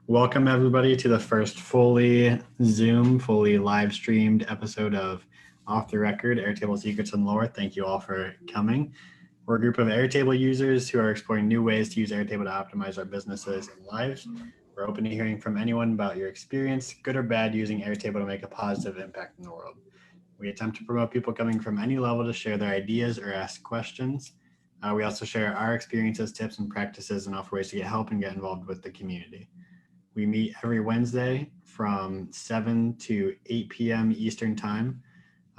Welcome everybody to the first fully Zoom, fully live streamed episode of Off the Record, Airtable Secrets and Lore. Thank you all for coming. We're a group of Airtable users who are exploring new ways to use Airtable to optimize our businesses and lives. We're open to hearing from anyone about your experience, good or bad, using Airtable to make a positive impact in the world. We attempt to promote people coming from any level to share their ideas or ask questions. We also share our experiences, tips, and practices and offer ways to get help and get involved with the community. We meet every Wednesday from 7 to 8 p.m. Eastern time.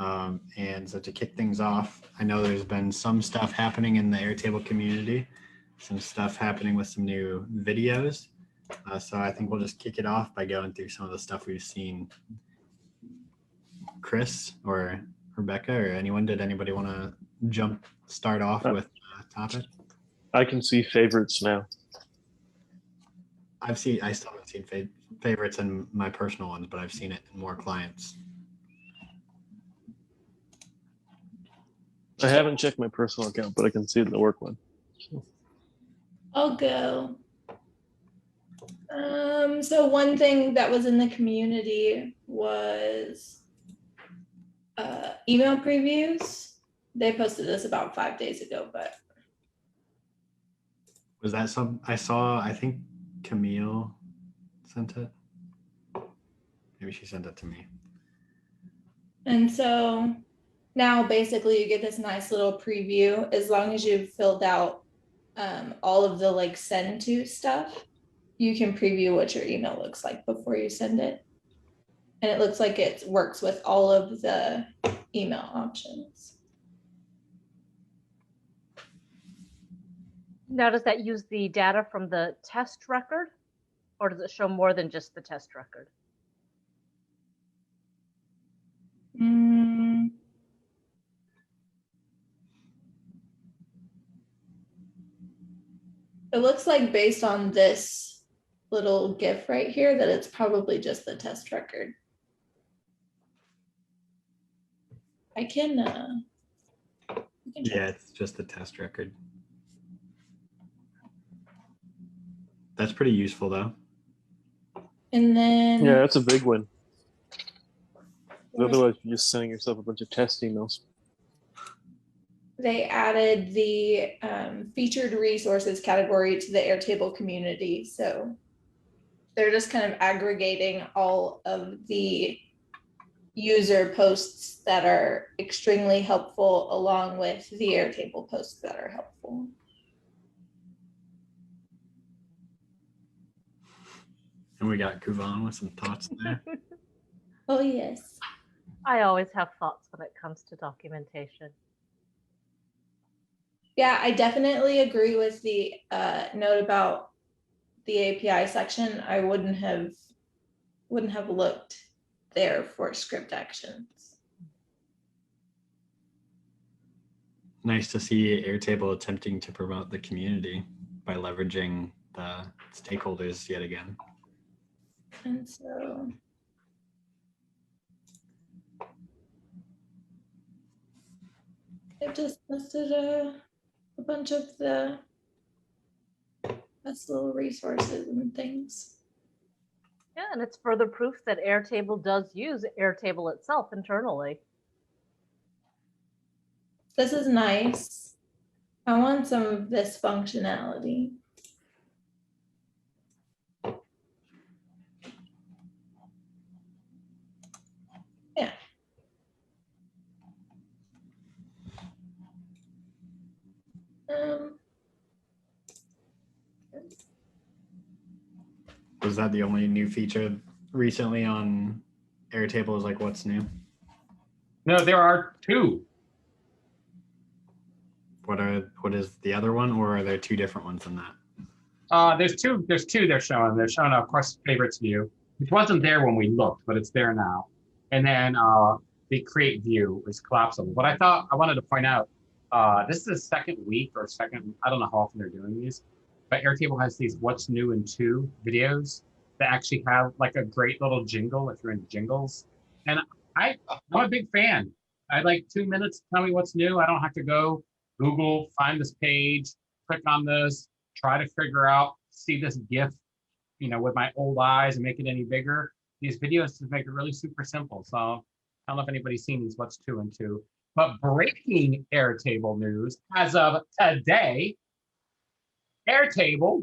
And so to kick things off, I know there's been some stuff happening in the Airtable community, some stuff happening with some new videos. So I think we'll just kick it off by going through some of the stuff we've seen. Chris or Rebecca or anyone, did anybody want to start off with a topic? I can see favorites now. I still haven't seen favorites in my personal ones, but I've seen it in more clients. I haven't checked my personal account, but I can see it in the work one. I'll go. So one thing that was in the community was email previews. They posted this about 5 days ago, but was that some I saw? I think Camille sent it. Maybe she sent it to me. And so now basically you get this nice little preview as long as you've filled out all of the like send to stuff. You can preview what your email looks like before you send it. And it looks like it works with all of the email options. Now, does that use the data from the test record, or does it show more than just the test record? It looks like based on this little GIF right here that it's probably just the test record. I can yeah, it's just the test record. That's pretty useful though. And then yeah, that's a big one. Otherwise, you're just sending yourself a bunch of test emails. They added the featured resources category to the Airtable community. So they're just kind of aggregating all of the user posts that are extremely helpful along with the Airtable posts that are helpful. And we got Kuvan with some thoughts there. Oh, yes. I always have thoughts when it comes to documentation. Yeah, I definitely agree with the note about the API section. I wouldn't have looked there for script actions. Nice to see Airtable attempting to promote the community by leveraging the stakeholders yet again. And so it just listed a bunch of the best little resources and things. Yeah, and it's further proof that Airtable does use Airtable itself internally. This is nice. I want some of this functionality. Yeah. Was that the only new feature recently on Airtable? Is like what's new? No, there are two. What is the other one, or are there two different ones than that? There's two they're showing. They're showing, of course, favorites view, which wasn't there when we looked, but it's there now. And then the create view is collapsible. But I wanted to point out, this is the second week or second, I don't know how often they're doing these, but Airtable has these what's new in 2 videos that actually have like a great little jingle if you're into jingles. And I'm a big fan. I like 2 minutes, tell me what's new. I don't have to go Google, find this page, click on this, try to figure out, see this GIF. with my old eyes and make it any bigger. These videos to make it really super simple. So I don't know if anybody's seen these, what's 2 and 2. But breaking Airtable news, as of today, Airtable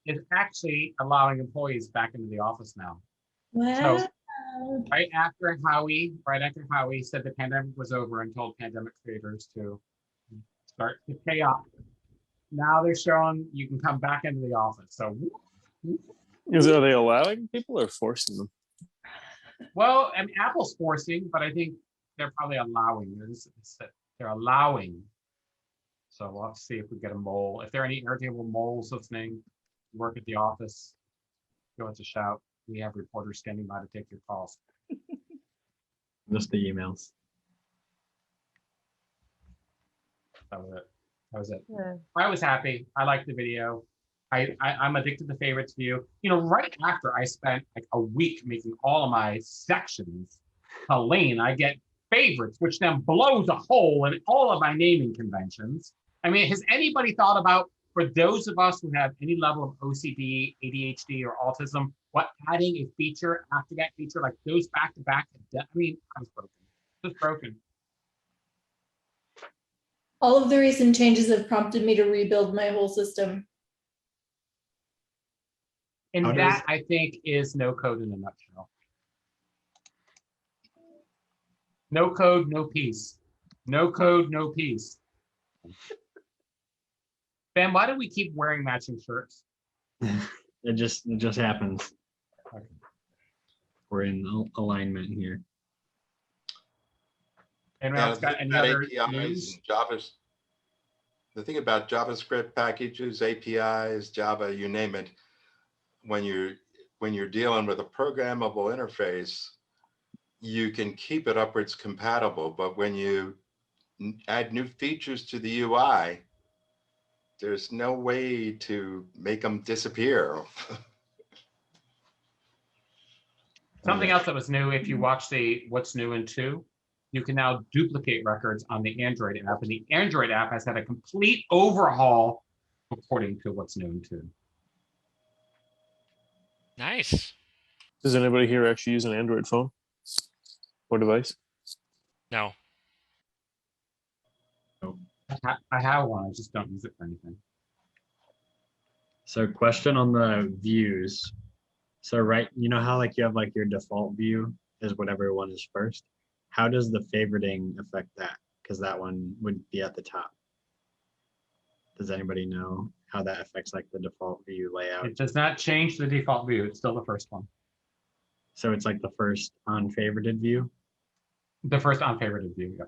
is actually allowing employees back into the office now. Wow. So right after Howie said the pandemic was over and told pandemic creators to start to pay up. Now they're showing you can come back into the office. So Are they allowing people or forcing them? well, I mean, Apple's forcing, but I think they're probably allowing. They're allowing. So we'll have to see if we get a mole. If there are any Airtable moles listening, work at the office, give us a shout. We have reporters standing by to take your calls. Just the emails. That was it. Yeah. I was happy. I liked the video. I'm addicted to favorites view. Right after I spent like a week making all of my sections clean, I get favorites, which then blows a hole in all of my naming conventions. I mean, has anybody thought about, for those of us who have any level of OCD, ADHD, or autism, what adding a feature after that feature, like those back to back? I mean, I was broken. Just broken. All of the recent changes have prompted me to rebuild my whole system. And How that, I think, is no code in a nutshell. No code, no peace. No code, no peace. Ben, why do we keep wearing matching shirts? It just happens. Okay. We're in alignment here. Anyone else got any other news? The thing about JavaScript packages, APIs, Java, you name it, when you're dealing with a programmable interface, you can keep it upwards compatible, but when you add new features to the UI, there's no way to make them disappear. Something else that was new, if you watch the What's New in 2, you can now duplicate records on the Android app, and the Android app has had a complete overhaul according to What's New in 2. Nice. Does anybody here actually use an Android phone or device? No. I have one, I just don't use it for anything. So question on the views. So you know how like you have like your default view is whatever one is first. How does the favoriting affect that? Because that one would be at the top. Does anybody know how that affects like the default view layout? It does not change the default view, it's still the first one. So it's like the first unfavorited view? The first unfavorited view, yeah.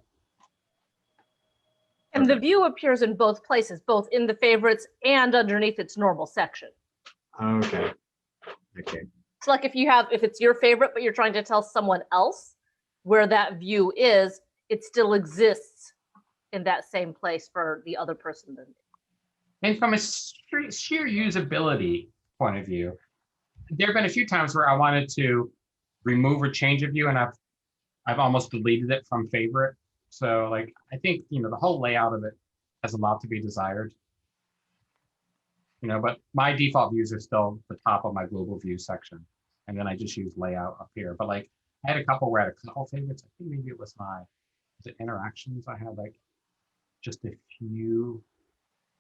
And the view appears in both places, both in the favorites and underneath its normal section. Okay. Okay. So like if it's your favorite, but you're trying to tell someone else where that view is, it still exists in that same place for the other person. And from a sheer usability point of view, there have been a few times where I wanted to remove or change a view, and I've almost deleted it from favorite. So like, I think, the whole layout of it has a lot to be desired. But my default views are still the top of my global view section. And then I just use layout up here. But like, I had a couple where I had a couple favorites. I think maybe it was interactions. I had like just a few.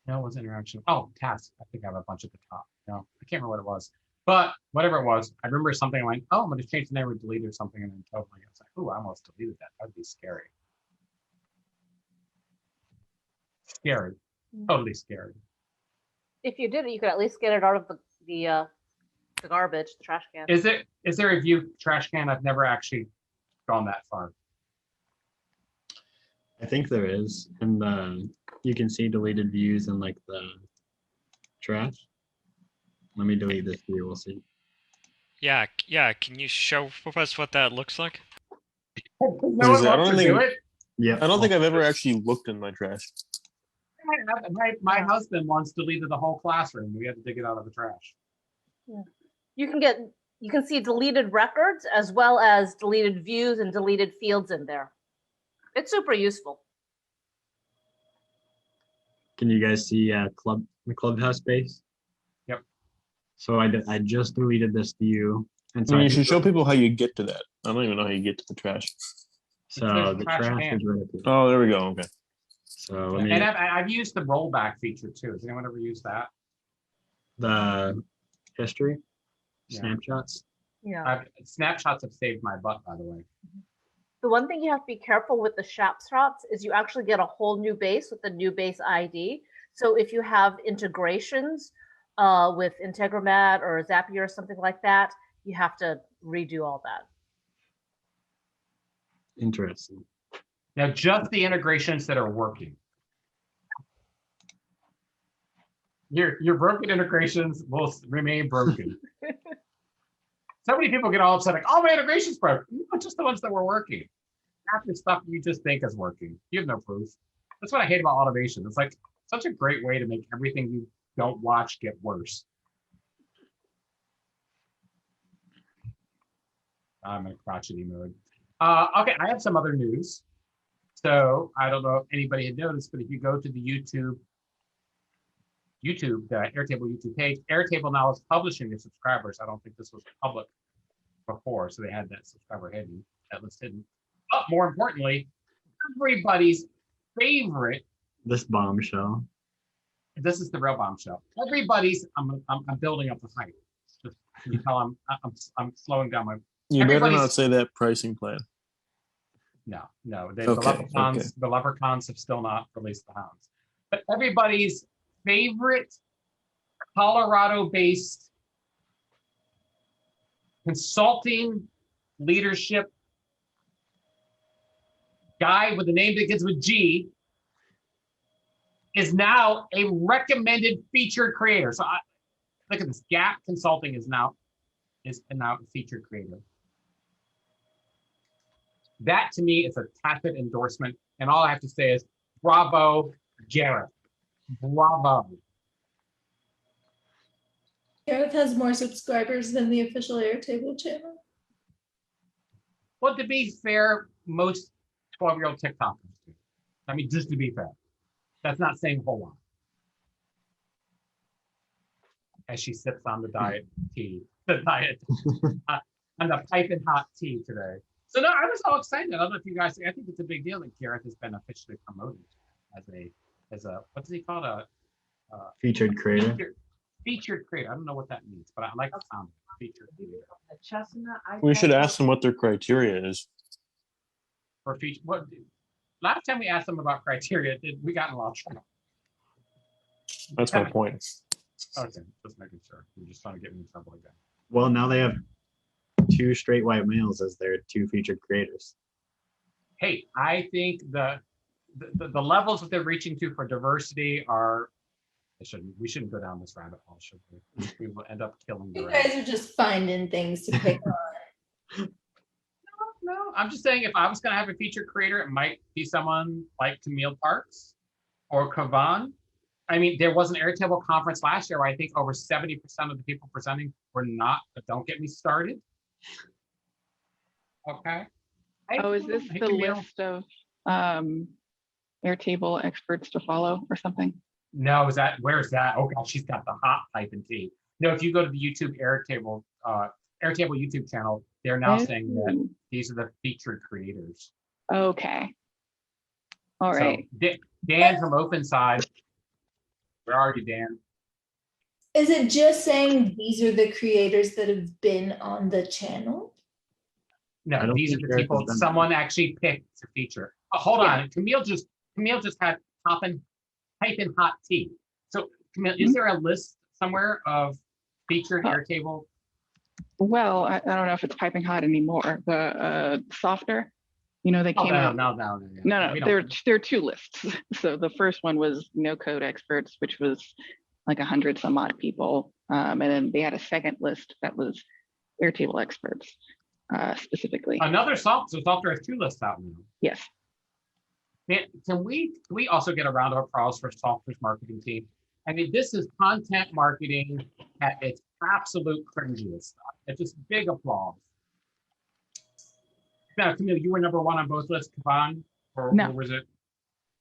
No, it was interaction. Oh, tasks. I think I have a bunch at the top. No, I can't remember what it was. But whatever it was, I remember something I went, oh, I'm going to change the name or delete or something. And then totally, I was like, oh, I almost deleted that. That would be scary. Scary. Totally scary. If you did it, you could at least get it out of the garbage, the trash can. Is there a view trash can? I've never actually gone that far. I think there is. And you can see deleted views in like the trash. Let me delete this view, we'll see. Yeah. Can you show us what that looks like? No one wants to do it. Yeah. I don't think I've ever actually looked in my trash. My husband once deleted the whole classroom. We had to dig it out of the trash. Yeah. You can see deleted records as well as deleted views and deleted fields in there. It's super useful. Can you guys see the clubhouse space? So I just deleted this view. And so I mean, I you think should show people how you get to that. I don't even know how you get to the trash. so says the trash trash can. is right up here. Oh, there we go. Okay. So let me And I've used the rollback feature too. Has anyone ever used that? the history, Yeah. snapshots. Yeah. Snapshots have saved my butt, by the way. The one thing you have to be careful with the snapshots is you actually get a whole new base with the new base ID. So if you have integrations with Integromat or Zapier or something like that, you have to redo all that. Interesting. Now, just the integrations that are working. Your broken integrations will remain broken. So many people get all upset, like, "Oh, my integration's broken." No, just the ones that were working. Half the stuff you just think is working. You have no proof. That's what I hate about automation. It's like such a great way to make everything you don't watch get worse. I'm in a crotchety mode. Okay, I have some other news. So I don't know if anybody had noticed, but if you go to the the Airtable YouTube page, Airtable now is publishing their subscribers. I don't think this was public before, so they had that subscriber hidden, that list hidden. But more importantly, everybody's favorite. This bombshell. This is the real bombshell. Everybody's. I'm building up the hype. Just, can you tell I'm slowing down my. You better Everybody's- not say that pricing plan. No. Okay, The leprechauns have still not released the hounds. But everybody's favorite Colorado-based consulting leadership guy with a name that begins with G is now a recommended featured creator. So look at this. Gap Consulting is now a featured creator. That to me is a tacit endorsement. And all I have to say is bravo, Gareth. Bravo. Gareth has more subscribers than the official Airtable channel. Well, to be fair, most 12-year-old TikTokers do. I mean, just to be fair. That's not saying a whole lot. As she sips on the diet tea. On the piping hot tea today. So no, I was all excited. I don't know if you guys, I think it's a big deal that Gareth has been officially promoted as a what's he called? A Featured creator. Featured creator. I don't know what that means, but I like the sound of featured creator. We should ask them what their criteria is. For feature, what last time we asked them about criteria, we got in a lot of trouble. That's my point. Okay, just making sure. We're just trying to get me in trouble again. Well, now they have 2 straight white males as their 2 featured creators. Hey, I think the levels that they're reaching to for diversity are. We shouldn't go down this rabbit hole, should we? We will end up killing the You rabbit. guys are just finding things to pick on. No, I'm just saying if I was going to have a featured creator, it might be someone like Camille Parks or Kavan. I mean, there was an Airtable conference last year where I think over 70% of the people presenting were not, but don't get me started. Okay. Oh, is this Hey, the Camille. list of Airtable experts to follow or something? No, where's that? Oh God, she's got the hot pipe and tea. No, if you go to the YouTube Airtable YouTube channel, they're now saying that Oh, these are the featured creators. okay. All right. So Dan from OpenSide, where are you, Dan? Is it just saying these are the creators that have been on the channel? No, I don't these are think the Gareth people has done someone actually picked to feature. Oh, hold Yeah. on, Camille just had piping hot tea. So Camille, is there a list somewhere of featured Airtable? Well, I don't know if it's piping hot anymore. The Softr, they Oh, came out. no. No, We there don't- are 2 lists. So the first one was no code experts, which was like 100 some odd people. And then they had a second list that was Airtable experts specifically. Another Softr has 2 lists out now. Yes. Man, can we also get a round of applause for Softr's marketing team? I mean, this is content marketing at its absolute cringiest stuff. It's just big applause. Now, Camille, you were number 1 on both lists, Kavan, or No. was it?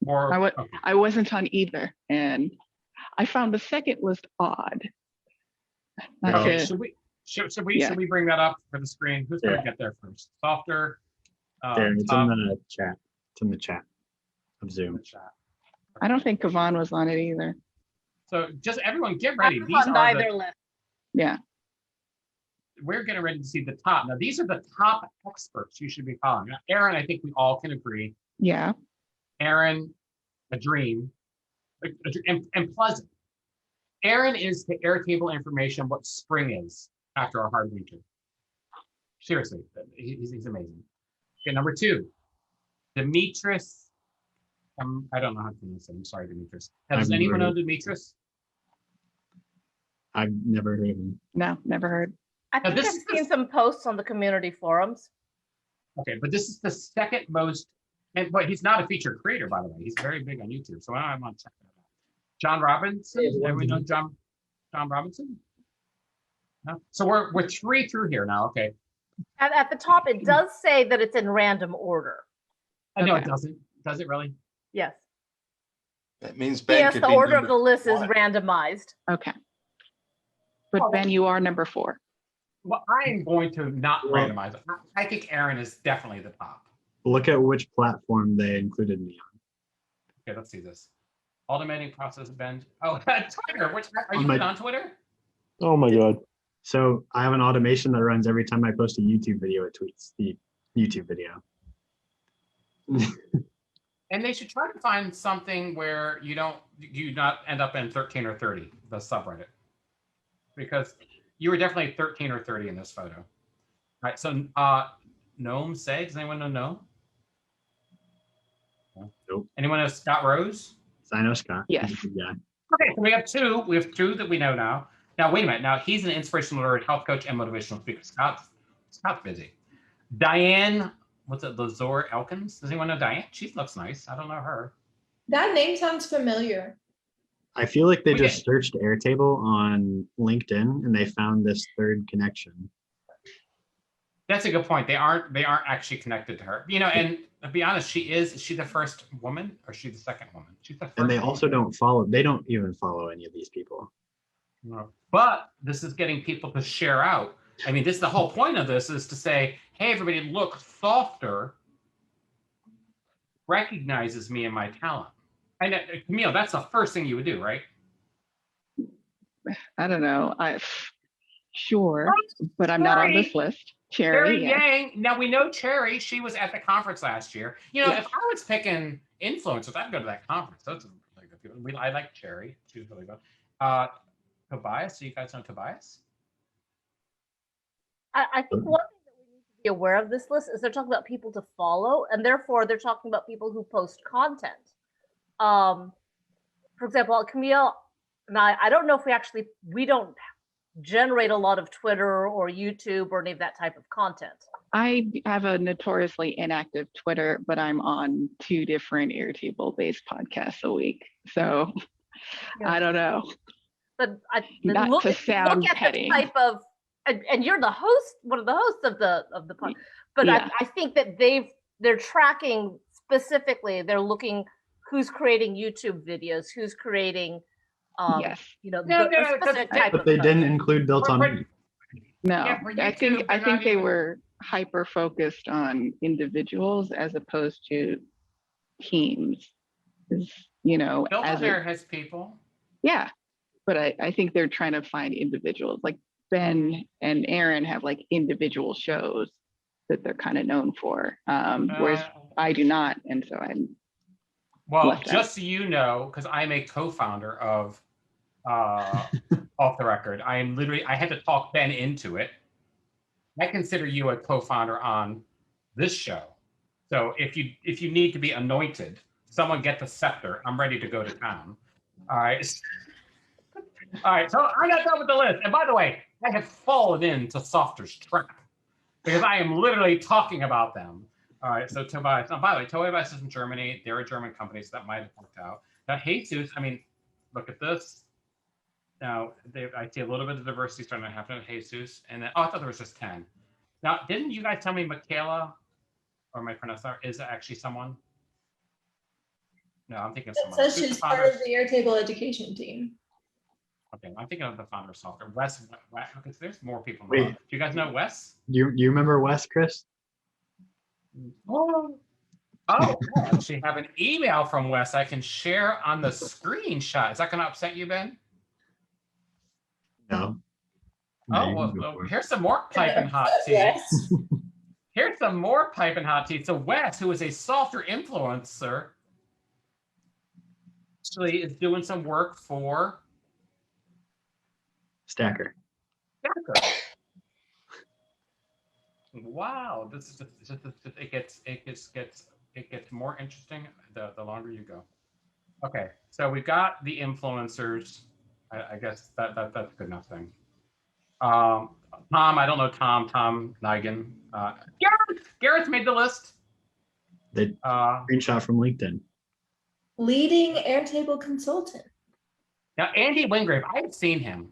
Or okay. I wasn't on either. And I found the second list odd. That's Okay, it. should we bring that up for the screen? Who's going to get there first? Softr. There, it's Tom, in the chat. It's in the chat of in Zoom. the chat. I don't think Kavan was on it either. So just everyone get I ready. was These on are neither list. Yeah. we're getting ready to see the top. Now, these are the top experts you should be following. Now, Aaron, I think we all can agree. Yeah. Aaron, a dream, and pleasant. Aaron is the Airtable information what spring is after a hard winter. Seriously, he's amazing. Okay, number two, Demetris. I don't know how to pronounce it. I'm sorry, Demetris. Does anyone know Demetris? I've never heard of him. No, never heard. I think I've seen some posts on the community forums. Okay, but this is the second most, but he's not a featured creator, by the way. He's very big on YouTube, so I'm on check that out. John Robinson. Everyone know John Robinson? No? So we're 3 through here now. Okay. And at the top, it does say that it's in random order. No, Okay. it doesn't. Does it really? Yes. That means Ben Yes, could the be order of number the list is one. randomized. Okay. But Ben, you are number 4. Well, I am going to not randomize it. I think Aaron is definitely the top. Look at which platform they included me on. Okay, let's see this. Automating process bend. Oh, Twitter. Are you On my- on Twitter? Oh my God. So I have an automation that runs every time I post a YouTube video, it tweets the YouTube video. And they should try to find something where you not end up in 13 or 30, the subreddit. Because you were definitely 13 or 30 in this photo. All right, so Gnome Say, does anyone know Gnome? Nope. Anyone know Scott Rose? I know Scott. Yes. He's a good guy. Okay, so we have two. We have 2 that we know now. Now, wait a minute. Now, he's an inspirational leader, health coach, and motivational speaker. Scott's busy. Diane, what's it, Lazor Elkins? Does anyone know Diane? She looks nice. I don't know her. That name sounds familiar. I feel like they Okay. just searched Airtable on LinkedIn and they found this third connection. That's a good point. They aren't actually connected to her. And to be honest, is she the first woman or is she the second woman? She's the first And they woman. also they don't even follow any of these people. No. But this is getting people to share out. I mean, this is the whole point of this is to say, hey, everybody, look, Softr recognizes me and my talent. And Camille, that's the first thing you would do, right? I don't know. Sure, but I'm not on this list. Cherry, yeah. Yang. Now we know Cherry. She was at the conference last year. Yeah. If I was picking influencers, I'd go to that conference. That's really good people. I like Cherry. She was really good. Tobias. So you guys know Tobias? I think one thing that we need to be aware of this list is they're talking about people to follow, and therefore they're talking about people who post content. For example, Camille and I don't know if we don't generate a lot of Twitter or YouTube or any of that type of content. I have a notoriously inactive Twitter, but I'm on 2 different Airtable-based podcasts a week. So Yeah. I don't know. But Not look to at sound petty. the type of, and you're the host, one of the hosts of the podcast. But Yeah. I think that they're tracking specifically. They're looking who's creating YouTube videos, who's creating, Yes. a specific type But of they didn't content. include built on me. No, Yeah, for I YouTube, think they're not they even- were hyper focused on individuals as opposed to teams. Built As on there has people. yeah, but I think they're trying to find individuals. Like Ben and Aaron have like individual shows that they're kind of known for, whereas I do not, and so I'm Well, left out. just so you know, because I'm a co-founder of Off the Record, I had to talk Ben into it. I consider you a co-founder on this show. So if you need to be anointed, someone get the scepter. I'm ready to go to town. All right. All right. So I'm not done with the list. And by the way, I have fallen into Softr's trap because I am literally talking about them. All right. So Tobias. Oh, by the way, Tobias is in Germany. They're a German company, so that might have worked out. Now, Jesus, I mean, look at this. Now, I see a little bit of diversity starting to happen at Jesus. And then, I thought there was just 10. Now, didn't you guys tell me Michaela, or my pronouncer, is actually someone? No, I'm thinking of It someone. says Who's she's the part founder? of the Airtable education team. Okay, I'm thinking of the founder of Softr, Wes. Okay, so there's more people. Wait. Do you guys know Wes? You remember Wes, Chris? Oh, I actually have an email from Wes I can share on the screenshot. Is that going to upset you, Ben? No. Oh, well, here's some more piping hot tea. Yes. Here's some more piping hot tea. So Wes, who is a Softr influencer, actually is doing some work for Stacker. Stacker. Wow, this is just it gets more interesting the longer you go. Okay, so we've got the influencers. I guess that's a good enough thing. Tom, I don't know Tom Nigan. Garrett's made the list. The screenshot from LinkedIn. Leading Airtable Consultant. Now, Andy Wingrave, I've seen him.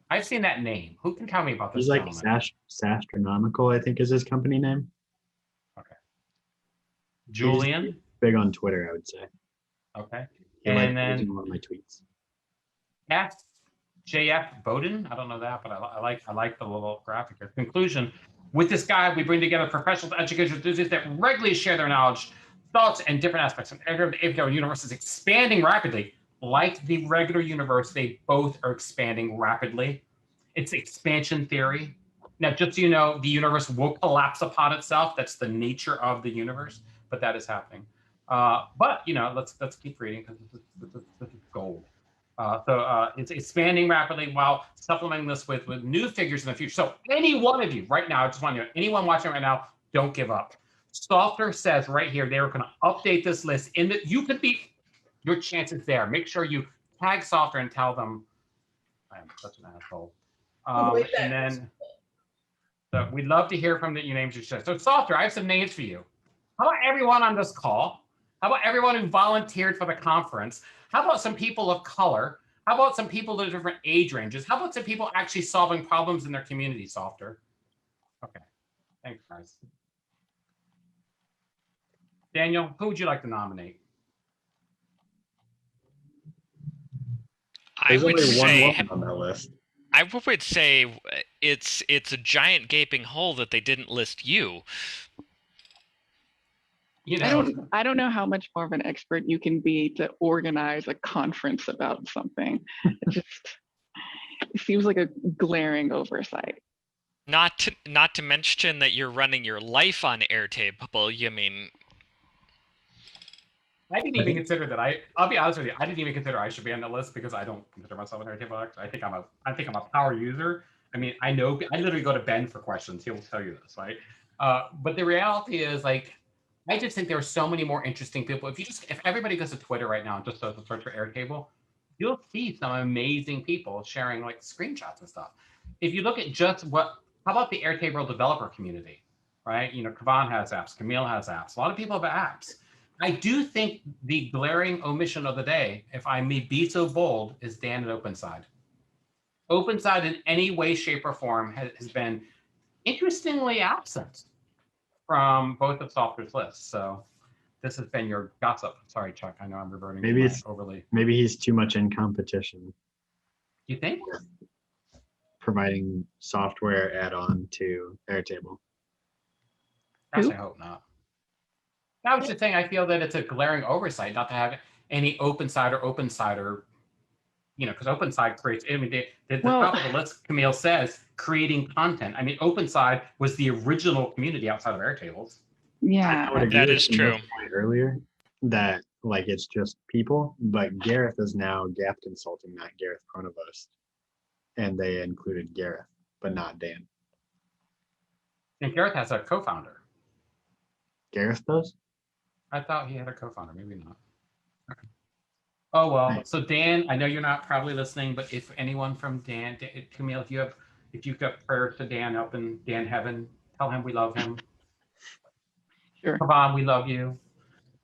I've seen that name. Who can tell me about this? He's like gentleman? Astronomical, I think is his company name. Okay. Julian. Big on Twitter, I would say. Okay. He And likes then using one of my tweets. JF Bowden. I don't know that, but I like the little graphic here. Conclusion: with this guide, we bring together professionals, educators, enthusiasts that regularly share their knowledge, thoughts, and different aspects of the Airtable universe is expanding rapidly. Like the regular universe, they both are expanding rapidly. It's expansion theory. Now, just so you know, the universe will collapse upon itself. That's the nature of the universe, but that is happening. But you know, let's keep reading because this is gold. It's expanding rapidly while supplementing this with new figures in the future. So any one of you right now, I just want you, anyone watching right now, don't give up. Softr says right here, they're going to update this list in that you could be, your chances there. Make sure you tag Softr and tell them, I am such an asshole. And then so we'd love to hear from your names you share. So Softr, I have some names for you. How about everyone on this call? How about everyone who volunteered for the conference? How about some people of color? How about some people that are different age ranges? How about some people actually solving problems in their community, Softr? Okay, thanks, guys. Daniel, who would you like to nominate? There's only one say woman on that list. I would say it's a giant gaping hole that they didn't list you. You know, I don't know how much more of an expert you can be to organize a conference about something. It seems like a glaring oversight. Not to mention that you're running your life on Airtable. You mean? I didn't even consider that. I'll be honest with you. I didn't even consider I should be on the list because I don't consider myself an Airtable expert. I think I'm a power user. I mean, I literally go to Ben for questions. He will tell you this, right? But the reality is, like, I just think there are so many more interesting people. If everybody goes to Twitter right now and just does a search for Airtable, you'll see some amazing people sharing like screenshots and stuff. If you look at how about the Airtable developer community, right? You know, Kavan has apps, Camille has apps. A lot of people have apps. I do think the glaring omission of the day, if I may be so bold, is Dan at OpenSide. OpenSide in any way, shape, or form has been interestingly absent from both of Softr's lists. So this has been your gossip. Sorry, Chuck. I know I'm reverting. Maybe it's overly. Maybe he's too much in competition. You think? Providing software add-on to Airtable. Gosh, I hope not. That was the thing. I feel that it's a glaring oversight not to have any OpenSider, you know, because OpenSide creates, I mean, the top of the list, Camille says, creating content. I mean, OpenSide was the original community outside of Airtables. Yeah, that is true. Earlier, that like it's just people, but Gareth is now Gap Consulting, not Gareth Pronovost, and they included Gareth, but not Dan. And Gareth has a co-founder. Gareth does? I thought he had a co-founder, maybe not. Okay. Oh well. Right. So Dan, I know you're not probably listening, but if anyone from Dan, Camille, if you've got prayers to Dan up in Dan heaven, tell him we love him. Sure. Kavan, we love you.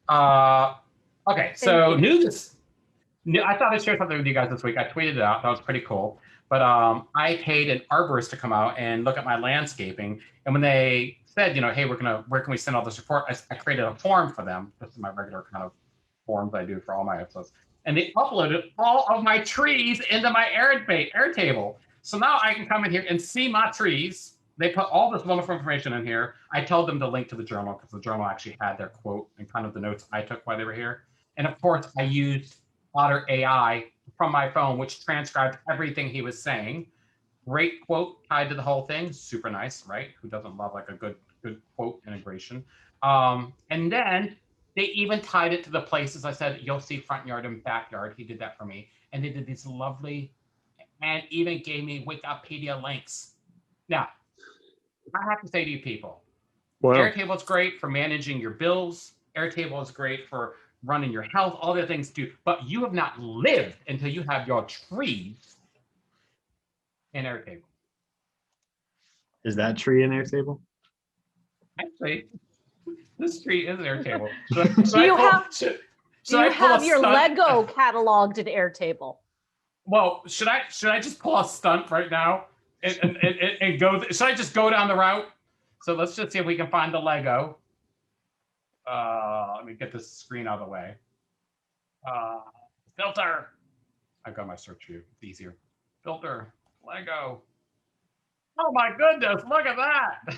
Okay, so I thought I'd share something with you guys this week. I tweeted it out. That was pretty cool. But I paid an arborist to come out and look at my landscaping. And when they said, you know, hey, where can we send all this report? I created a form for them. This is my regular kind of forms I do for all my episodes. and they uploaded all of my trees into my Airtable. So now I can come in here and see my trees. They put all this wonderful information in here. I told them to link to the journal because the journal actually had their quote and kind of the notes I took while they were here. And of course, I used Otter AI from my phone, which transcribed everything he was saying. Great quote tied to the whole thing. Super nice, right? Who doesn't love like a good quote integration? And then they even tied it to the places I said, you'll see front yard and backyard. He did that for me. And they did these lovely, and even gave me Wikipedia links. Now, I have to say to you people, Wow. Airtable is great for managing your bills. Airtable is great for running your health, all the other things too. But you have not lived until you have your trees in Airtable. Is that tree in Airtable? Actually, this tree is Airtable. Do you have your Lego cataloged in Airtable? Well, should I just pull a stunt right now and go? Should I just go down the route? So let's just see if we can find the Lego. Let me get this screen out of the way. Filter. I've got my search view. It's easier. Filter. Lego. Oh my goodness! Look at that.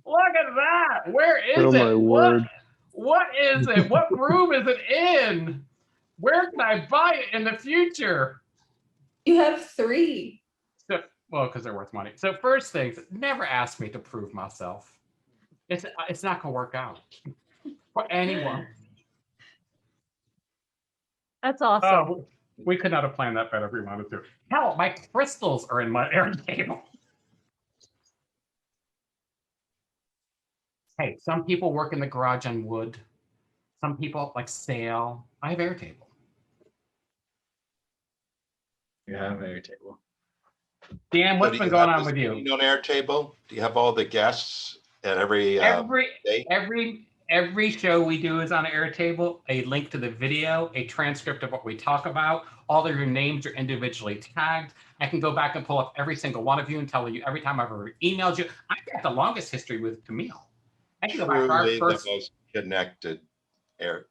Look at that. Where is it? Oh my word. What is it? What room is it in? Where can I buy it in the future? You have 3. So, well, because they're worth money. So first things, never ask me to prove myself. It's not gonna work out for anyone. That's awesome. Oh, we could not have planned that better if we wanted to. Hell, my crystals are in my Airtable. Hey, some people work in the garage on wood. Some people like sail. I have Airtable. You have Airtable. Dan, what's been going on with you? On Airtable, do you have all the guests at every day? Every show we do is on Airtable. A link to the video, a transcript of what we talk about. All of your names are individually tagged. I can go back and pull up every single one of you and tell you every time I've ever emailed you. I've got the longest history with Camille. I can go back to our first.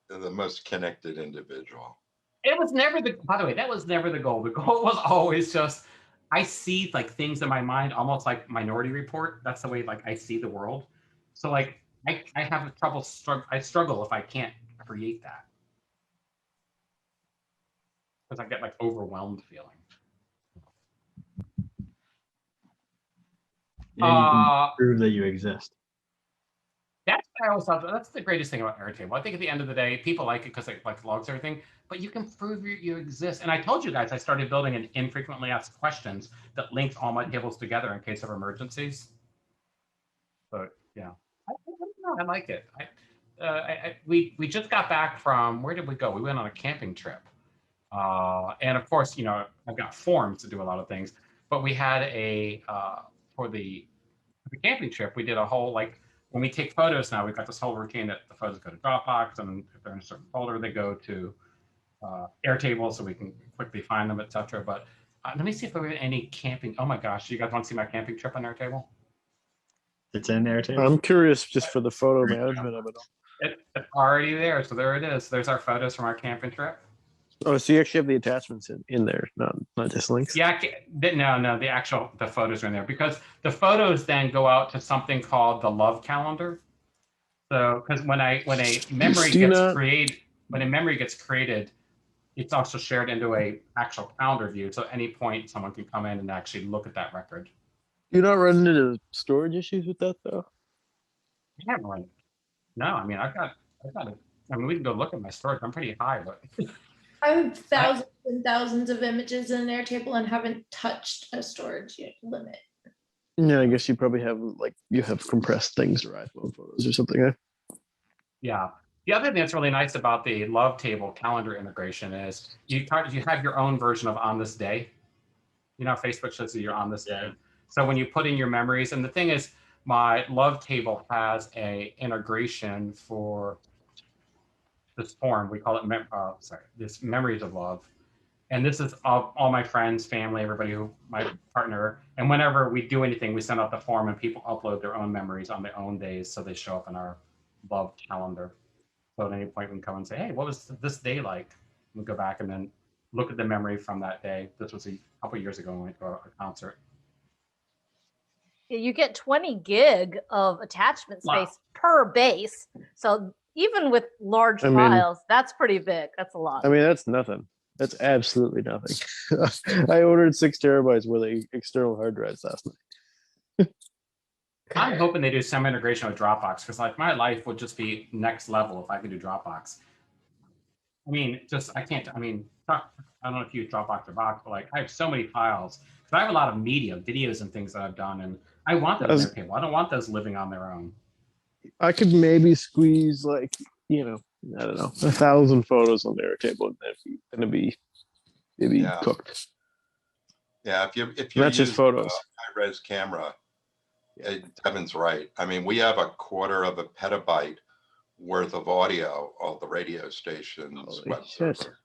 The most connected individual. It was never by the way, that was never the goal. The goal was always just, I see like things in my mind, almost like Minority Report. That's the way like I see the world. So like I have trouble, I struggle if I can't create that. Because I get like overwhelmed feeling. And you can prove that you exist. That's what I always thought. That's the greatest thing about Airtable. I think at the end of the day, people like it because it like logs everything, but you can prove you exist. And I told you guys I started building an infrequently asked questions that links all my tables together in case of emergencies. But yeah, I like it. We just got back from, where did we go? We went on a camping trip. And of course, you know, I've got forms to do a lot of things, but we had for the camping trip, we did a whole, like, when we take photos now, we've got this whole routine that the photos go to Dropbox, and if they're in a certain folder, they go to Airtable so we can quickly find them, etc. But let me see if there were any camping. Oh my gosh, you guys want to see my camping trip on Airtable? It's in Airtable. I'm curious just for the photo management of it all. It's already there, so there it is. There's our photos from our camping trip. Oh, so you actually have the attachments in there, not just links? Yeah, no, the photos are in there because the photos then go out to something called the Love Calendar. So, because when a memory gets created, it's also shared into a actual calendar view. So at any point, someone can come in and actually look at that record. You're not running into storage issues with that though? I haven't run. No, I mean I've got it. I mean we can go look at my storage. I'm pretty high, but. I have thousands and thousands of images in Airtable and haven't touched a storage limit. Yeah, I guess you probably have you have compressed things or iPhone photos or something. Eh? Yeah. The other thing that's really nice about the Love Table calendar integration is you have your own version of on this day. You know, Facebook shows you you're on this day. So when you put in your memories, and the thing is, my Love Table has a integration for this form. We call it this Memories of Love, and this is all my friends, family, everybody my partner. And whenever we do anything, we send out the form, and people upload their own memories on their own days, so they show up in our Love calendar. So at any point we can come and say, "Hey, what was this day like?" We go back and then look at the memory from that day. This was a couple years ago when we went to a concert. You get 20 gig of attachment Wow. space per base. So even with large files, that's pretty big. That's a lot. I mean, that's nothing. That's absolutely nothing. I ordered 6 terabytes worth of external hard drives last night. I'm hoping they do some integration with Dropbox, because like my life would just be next level if I could do Dropbox. I mean, I can't, I don't know if you use Dropbox or Box, but like I have so many files, because I have a lot of media, videos and things that I've done, and I want them in Airtable. I don't want those living on their own. I could maybe squeeze like, I don't know, 1,000 photos on the Airtable, and then it'd be maybe cooked. Yeah, if you not just photos, high-res camera, Devin's right. I mean, we have 1/4 of a petabyte worth of audio, all the radio stations, web server.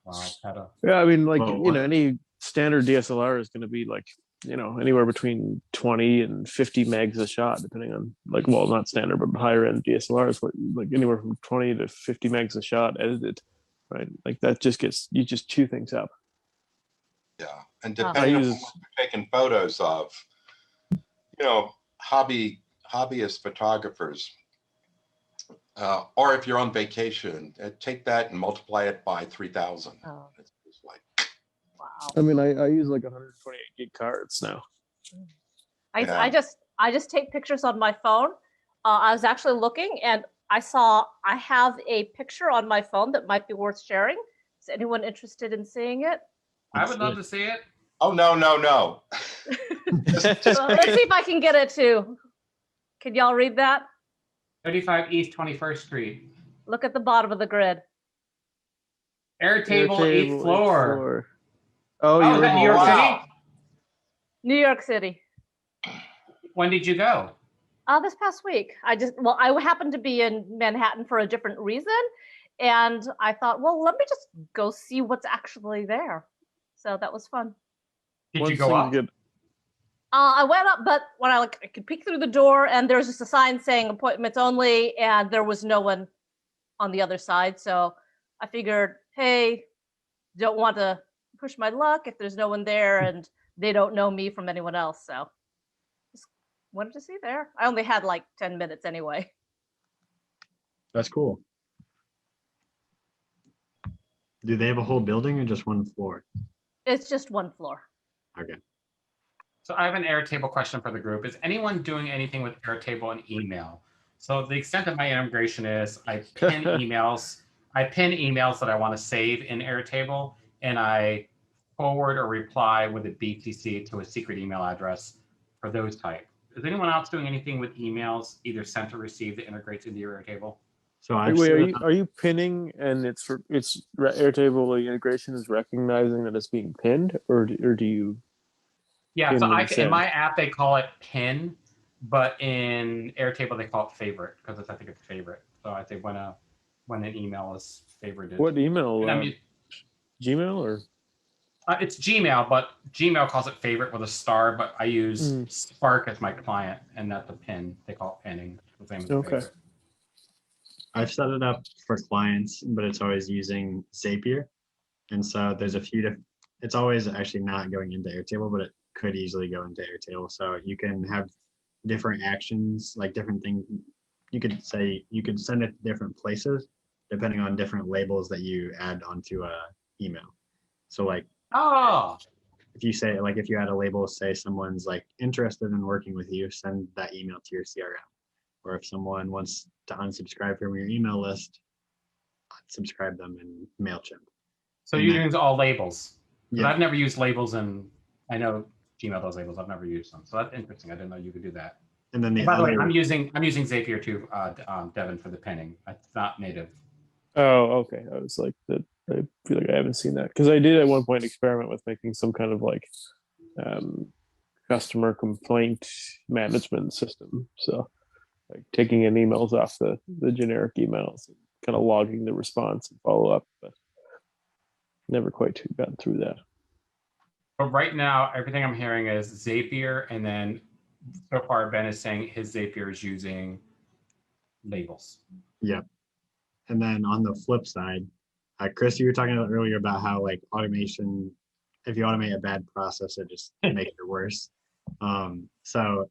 Wow, yeah, I mean, like any standard DSLR is going to be like anywhere between 20 and 50 megs a shot, depending on not standard, but higher end DSLRs, like anywhere from 20 to 50 megs a shot edited, right? Like that you just chew things up. Yeah, and depending on what you're taking photos of, hobbyist photographers, or if you're on vacation, take that and multiply it by 3,000. Oh. It's just like, wow. I mean, I use like 128 gig cards now. I just take pictures on my phone. I was actually looking, and I have a picture on my phone that might be worth sharing. Is anyone interested in seeing it? I would love to see it. Oh, no. Let's see if I can get it too. Can y'all read that? 35 East 21st Street. Look at the bottom of the grid. Airtable 8th floor. Oh, is that New York City? New York City. When did you go? This past week. I happened to be in Manhattan for a different reason, and I thought, well, let me just go see what's actually there. So that was fun. Did you go up? I went up, but when I could peek through the door, and there was just a sign saying appointments only, and there was no one on the other side. So I figured, hey, don't want to push my luck if there's no one there and they don't know me from anyone else. So just wanted to see there. I only had like 10 minutes anyway. That's cool. Do they have a whole building or just one floor? It's just one floor. Okay. So I have an Airtable question for the group. Is anyone doing anything with Airtable and email? So the extent of my integration is I pin emails. I pin emails that I want to save in Airtable, and I forward or reply with a BTC to a secret email address for those type. Is anyone else doing anything with emails, either sent or received, that integrates into your Airtable? So are you pinning, and it's Airtable integration is recognizing that it's being pinned, or do you? Yeah, so in my app they call it pin, but in Airtable they call it favorite, because I think it's favorite. So I think when an email is favorited. What email? Gmail or? It's Gmail, but Gmail calls it favorite with a star. But I use Spark as my client, and that's a pin. They call it pinning. The same as favorite. I've set it up for clients, but it's always using Zapier, and so there's a few different. It's always actually not going into Airtable, but it could easily go into Airtable. So you can have different actions, like different things. You could send it to different places depending on different labels that you add onto a email. So like, if you say, like, if you add a label, say someone's like interested in working with you, send that email to your CRM. Or if someone wants to unsubscribe from your email list, unsubscribe them in MailChimp. So you're using all labels. Yeah. I've never used labels, and I know Gmail does labels. I've never used them, so that's interesting. I didn't know you could do that. And then by the way, I'm using Zapier too, Devin, for the pinning. It's not native. Oh, okay. I was like that. I feel like I haven't seen that, because I did at one point experiment with making some kind of like customer complaint management system. So like taking in emails off the generic emails and kind of logging the response and follow up, but never quite gotten through that. But right now, everything I'm hearing is Zapier, and then so far Ben is saying his Zapier is using labels. Yeah. And then on the flip side, Chris, you were talking about earlier about how like automation, if you automate a bad process, it just makes it worse. So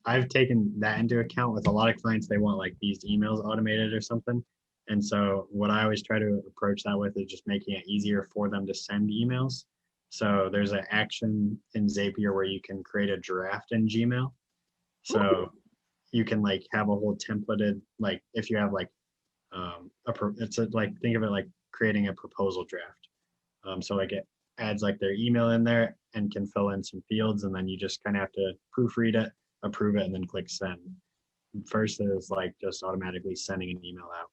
I've taken that into account with a lot of clients. They want like these emails automated or something. And so what I always try to approach that with is just making it easier for them to send emails. So there's an action in Zapier where you can create a draft in Gmail. So you can like have a whole templated, like if you have like like think of it like creating a proposal draft. So like it adds like their email in there and can fill in some fields, and then you just kind of have to proofread it, approve it, and then click send. First is like just automatically sending an email out.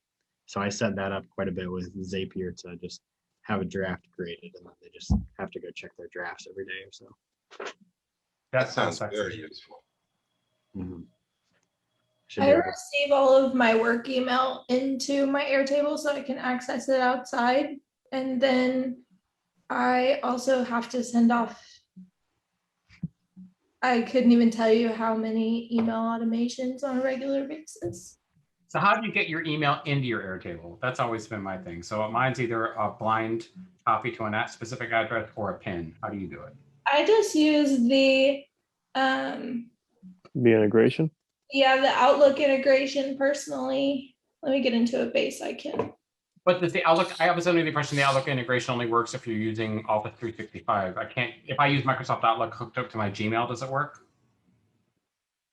So I set that up quite a bit with Zapier to just have a draft created, and then they just have to go check their drafts every day or so. That sounds very useful. Mm-hmm. I receive all of my work email into my Airtable so I can access it outside. And then I also have to send off, I couldn't even tell you how many email automations on a regular basis. So how do you get your email into your Airtable? That's always been my thing. So mine's either a blind copy to a specific address or a pin. How do you do it? I just use the integration. Yeah, the Outlook integration personally. Let me get into a base I can. But does the Outlook, I was under the impression the Outlook integration only works if you're using Office 365. I can't, if I use Microsoft Outlook hooked up to my Gmail, does it work?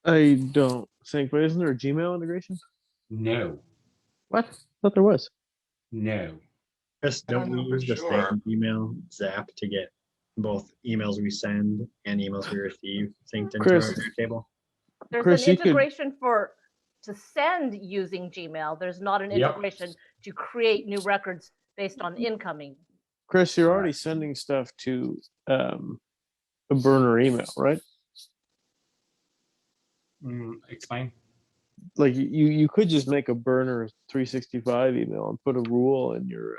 I don't think, but isn't there a Gmail integration? No. What? I thought there was. No. Chris, don't we use the same email Zap to get both emails we send and emails we receive synced into our Airtable? There's an integration to send using Gmail. There's not an integration to create new records based on incoming. Chris, you're already sending stuff to a burner email, right? Explain. Like you could just make a burner 365 email and put a rule in your.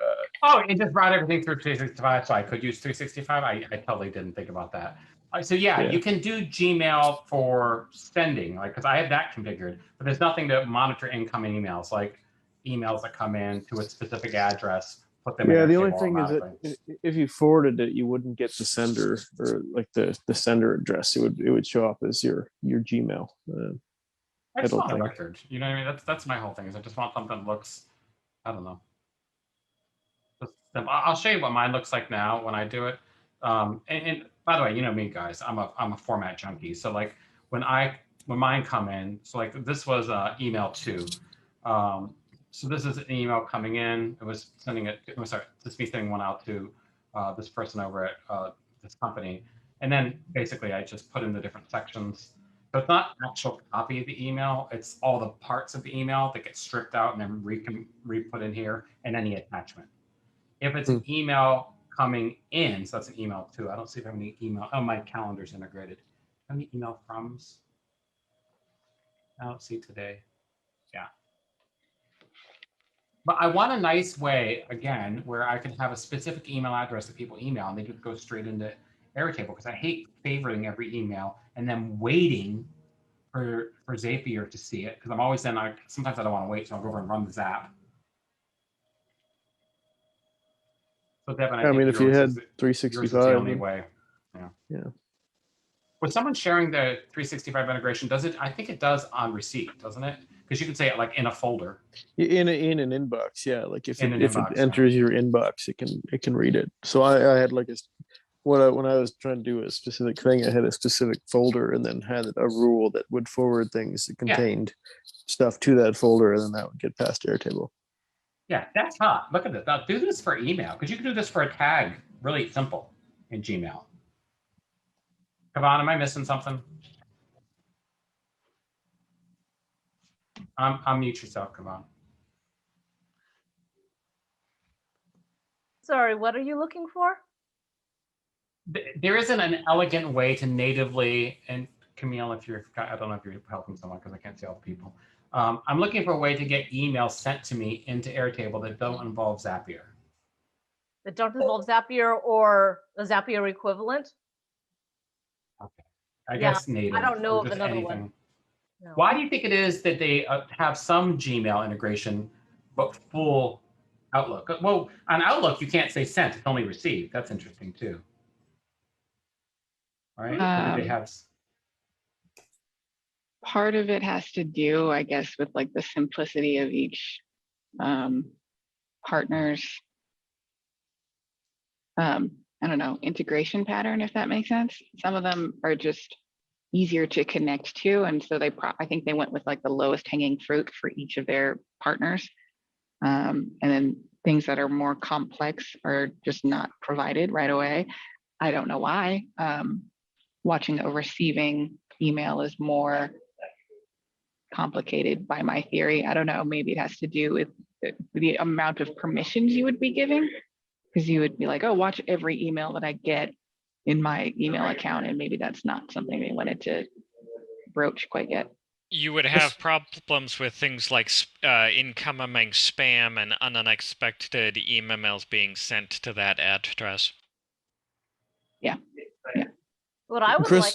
It just brought everything through 365, so I could use 365. I totally didn't think about that. So yeah, you can do Gmail for sending, like because I have that configured, but there's nothing to monitor incoming emails, like emails that come in to a specific address. Put them in the only thing is that if you forwarded it, you wouldn't get the sender or like the sender address. It would show up as your Gmail. I just want a record. You know what I mean? That's my whole thing. Is I just want something that looks, I don't know. I'll show you what mine looks like now when I do it. And by the way, you know me, guys. I'm a format junkie. So like when mine come in, so like this was email 2. So this is an email coming in. It was sending it. This is me sending one out to this person over at this company, and then basically I just put in the different sections. So it's not actual copy of the email. It's all the parts of the email that get stripped out and then re-put in here, and any attachment. If it's an email coming in, so that's an email 2. I don't see if I have any email. Oh, my calendar's integrated. How many email froms? I don't see today. Yeah. But I want a nice way, again, where I can have a specific email address that people email and they just go straight into Airtable, because I hate favoriting every email and then waiting for Zapier to see it, because I'm always sometimes I don't want to wait, so I'll go over and run the Zap. So Devin, I mean, if you had 365, the only way. Yeah. Was someone sharing the 365 integration? Does it? I think it does on receipt, doesn't it? Because you can say it like in a folder. In an inbox, yeah. Like if it enters your inbox, it can read it. So I had like when I was trying to do a specific thing, I had a specific folder and then had a rule that would forward things that contained stuff to that folder, and then that would get past Airtable. Yeah, that's hot. Look at this. Now do this for email, because you can do this for a tag. Really simple in Gmail. Kavan, am I missing something? Unmute yourself, Kavan. Sorry, what are you looking for? There isn't an elegant way to natively, and Camille, I don't know if you're helping someone because I can't see all the people. I'm looking for a way to get emails sent to me into Airtable that don't involve Zapier. That don't involve Zapier or a Zapier equivalent? Okay. I guess native. I don't know of another anything. one. No. Why do you think it is that they have some Gmail integration, but full Outlook. Well, on Outlook, you can't say sent, it's only received. That's interesting too. All right, what do they have? Part of it has to do, I guess, with like the simplicity of each partner's, I don't know, integration pattern, if that makes sense. Some of them are just easier to connect to. And so I think they went with like the lowest hanging fruit for each of their partners. And then things that are more complex are just not provided right away. I don't know why. Watching a receiving email is more complicated by my theory. I don't know, maybe it has to do with the amount of permissions you would be giving, because you would be like, oh, watch every email that I get in my email account, and maybe that's not something they wanted to broach quite yet. You would have problems with things like incoming spam and unexpected emails being sent to that address. Yeah. What I would Chris, like.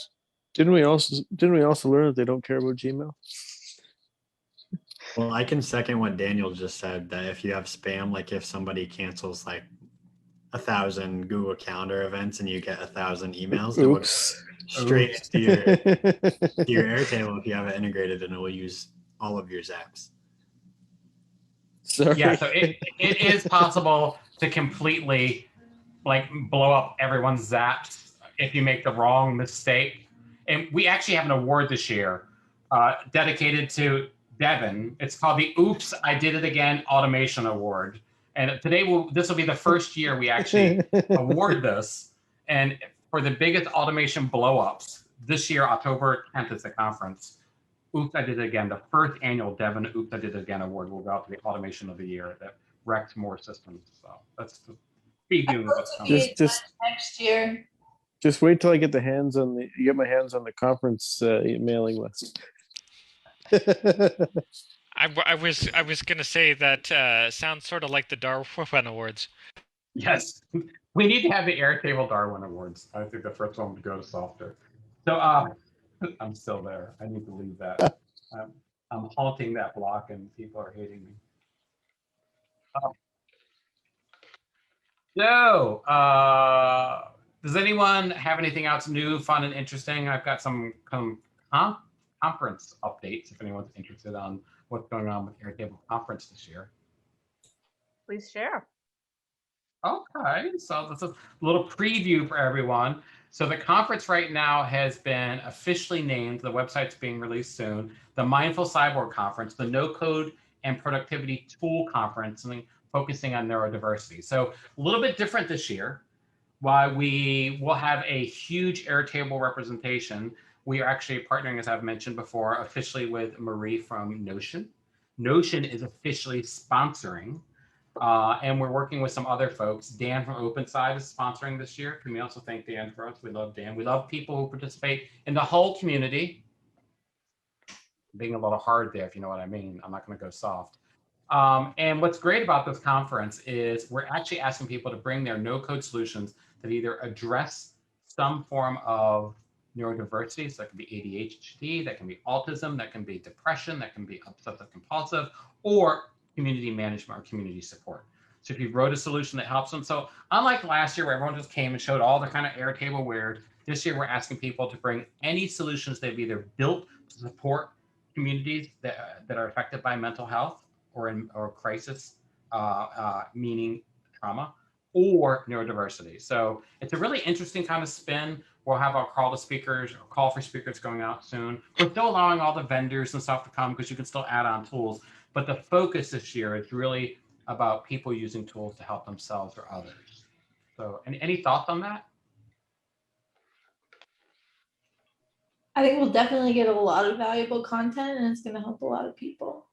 didn't we also learn that they don't care about Gmail? Well, I can second what Daniel just said, that if you have spam, like if somebody cancels like 1,000 Google Calendar events and you get 1,000 emails, it will straight to your Airtable if you have it integrated, and it will use all of your zaps. Sorry. Yeah, so it is possible to completely like blow up everyone's zaps if you make the wrong mistake. And we actually have an award this year dedicated to Devin. It's called the Oops, I Did It Again Automation Award. And this will be the first year we actually award this. And for the biggest automation blow-ups, this year, October 10th is the conference. Oops, I Did It Again. The first annual Devin Oops, I Did It Again award will go out to the automation of the year that wrecked more systems. So that's the preview of what's coming. Just next year. Just wait till I get my hands on the conference mailing list. I was gonna say that sounds sort of like the Darwin Awards. Yes, we need to have the Airtable Darwin Awards. I think the first one would go to Softr. So I'm still there. I need to leave that. I'm haunting that block, and people are hating me. So, does anyone have anything else new, fun, and interesting? I've got some conference updates if anyone's interested on what's going on with Airtable Conference this year. Please share. Okay, so that's a little preview for everyone. So the conference right now has been officially named, the website's being released soon, the Mindful Cyborg Conference, the No Code and Productivity Tool Conference, focusing on neurodiversity. So a little bit different this year. While we will have a huge Airtable representation, we are actually partnering, as I've mentioned before, officially with Marie from Notion. Notion is officially sponsoring, and we're working with some other folks. Dan from OpenSide is sponsoring this year. Can we also thank Dan for us? We love Dan. We love people who participate in the whole community. Being a little hard there, if you know what I mean. I'm not going to go soft. And what's great about this conference is we're actually asking people to bring their no-code solutions that either address some form of neurodiversity, so that can be ADHD, that can be autism, that can be depression, that can be obsessive compulsive, or community management or community support. So if you wrote a solution that helps them. So unlike last year where everyone just came and showed all the kind of Airtable weird, this year we're asking people to bring any solutions they've either built to support communities that are affected by mental health or crisis, meaning trauma, or neurodiversity. So it's a really interesting kind of spin. We'll have our call for speakers going out soon. We're still allowing all the vendors and stuff to come because you can still add on tools. But the focus this year is really about people using tools to help themselves or others. So any thoughts on that? I think we'll definitely get a lot of valuable content, and it's going to help a lot of people.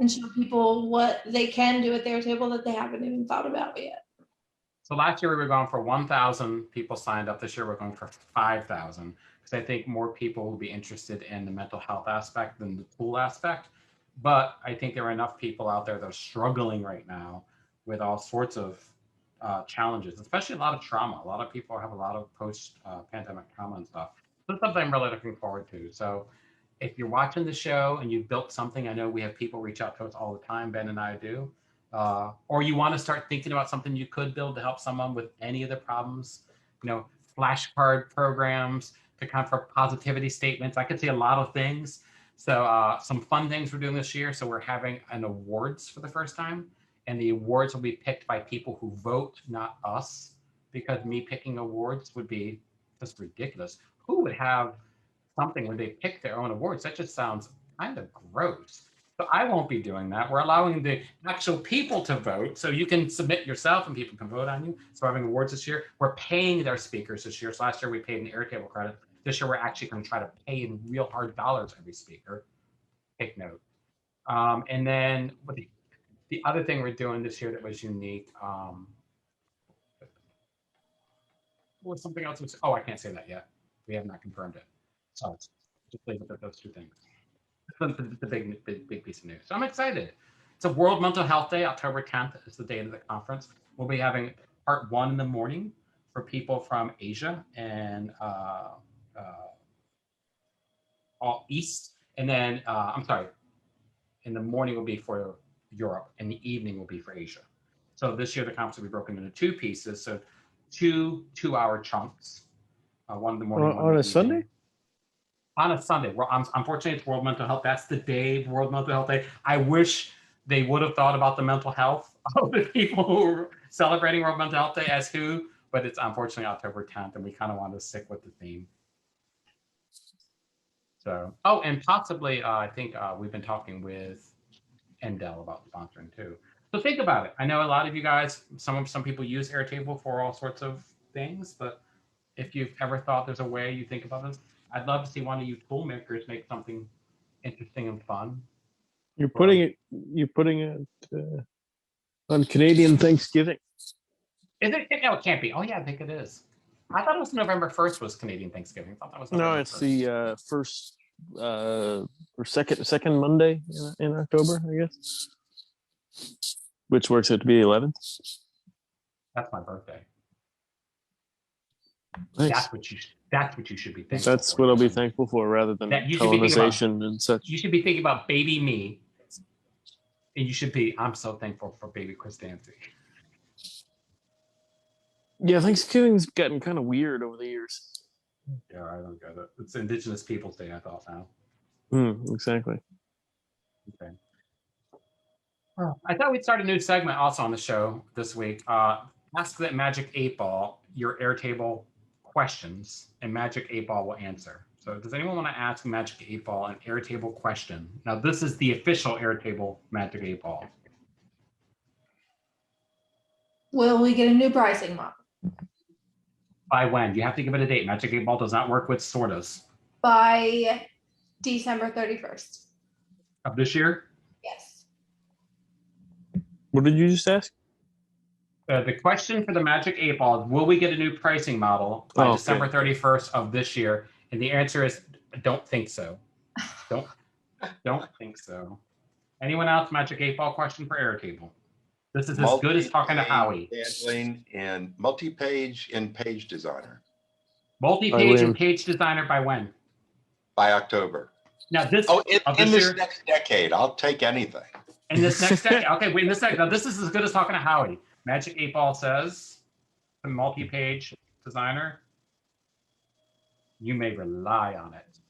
And show people what they can do at their table that they haven't even thought about yet. So last year we were going for 1,000 people signed up. This year we're going for 5,000 because I think more people will be interested in the mental health aspect than the tool aspect. But I think there are enough people out there that are struggling right now with all sorts of challenges, especially a lot of trauma. A lot of people have a lot of post-pandemic trauma and stuff. So that's something I'm really looking forward to. So if you're watching the show and you've built something, I know we have people reach out to us all the time, Ben and I do, or you want to start thinking about something you could build to help someone with any of the problems, flashcard programs to come for positivity statements. I could see a lot of things. So some fun things we're doing this year. So we're having an awards for the first time, and the awards will be picked by people who vote, not us, because me picking awards would be just ridiculous. Who would have something where they pick their own awards? That just sounds kind of gross. So I won't be doing that. We're allowing the actual people to vote. So you can submit yourself and people can vote on you. So we're having awards this year. We're paying their speakers this year. So last year we paid an Airtable credit. This year we're actually going to try to pay in real hard dollars every speaker. Take note. And then the other thing we're doing this year that was unique, was something else. Oh, I can't say that yet. We have not confirmed it. So just leave it at those two things. The big piece of news. So I'm excited. It's a World Mental Health Day. October 10th is the date of the conference. We'll be having part 1 in the morning for people from Asia and all East. And then, I'm sorry, in the morning will be for Europe and the evening will be for Asia. So this year the conference will be broken into 2 pieces. So 2 2-hour chunks. One in the morning. On a Sunday? On a Sunday. Well, unfortunately, it's World Mental Health. That's the day, World Mental Health Day. I wish they would have thought about the mental health of the people who are celebrating World Mental Health Day as who, but it's unfortunately October 10th, and we kind of want to stick with the theme. So, oh, and possibly, I think we've been talking with Endel about sponsoring too. So think about it. I know a lot of you guys, some people use Airtable for all sorts of things, but if you've ever thought there's a way you think about this, I'd love to see one of you tool makers make something interesting and fun. You're putting it on Canadian Thanksgiving. Is it? No, it can't be. Oh yeah, I think it is. I thought it was November 1st was Canadian Thanksgiving. I thought that was November it's 1st. the first or second Monday in October, I guess, which works out to be 11th. That's my birthday. Nice. That's what you should be thankful That's for. what I'll be thankful for, rather than colonization and such. You should be thinking about baby me, and you should be. I'm so thankful for baby Chris Dancy. Yeah, Thanksgiving's gotten kind of weird over the years. Yeah, I don't get it. It's Indigenous Peoples Day, I thought now. Exactly. Okay. Well, I thought we'd start a new segment also on the show this week. Ask that Magic 8-Ball your Airtable questions, and Magic 8-Ball will answer. So does anyone want to ask Magic 8-Ball an Airtable question? Now, this is the official Airtable Magic 8-Ball. Will we get a new pricing model? By when? You have to give it a date. Magic 8-Ball does not work with sortas. By December 31st. Of this year? Yes. What did you just ask? The question for the Magic 8-Ball is, will we get a new pricing model by December 31st of this year? And the answer is, don't think so. Don't think so. Anyone else Magic 8-Ball question for Airtable? This is as good as talking to Howie. Handling and multi-page in Page Designer. Multi-page and Page Designer by when? By October. Now this. In this next decade, I'll take anything. In this next decade, okay. Wait, in this second. Now this is as good as talking to Howie. Magic 8-Ball says, the multi-page designer, you may rely on it.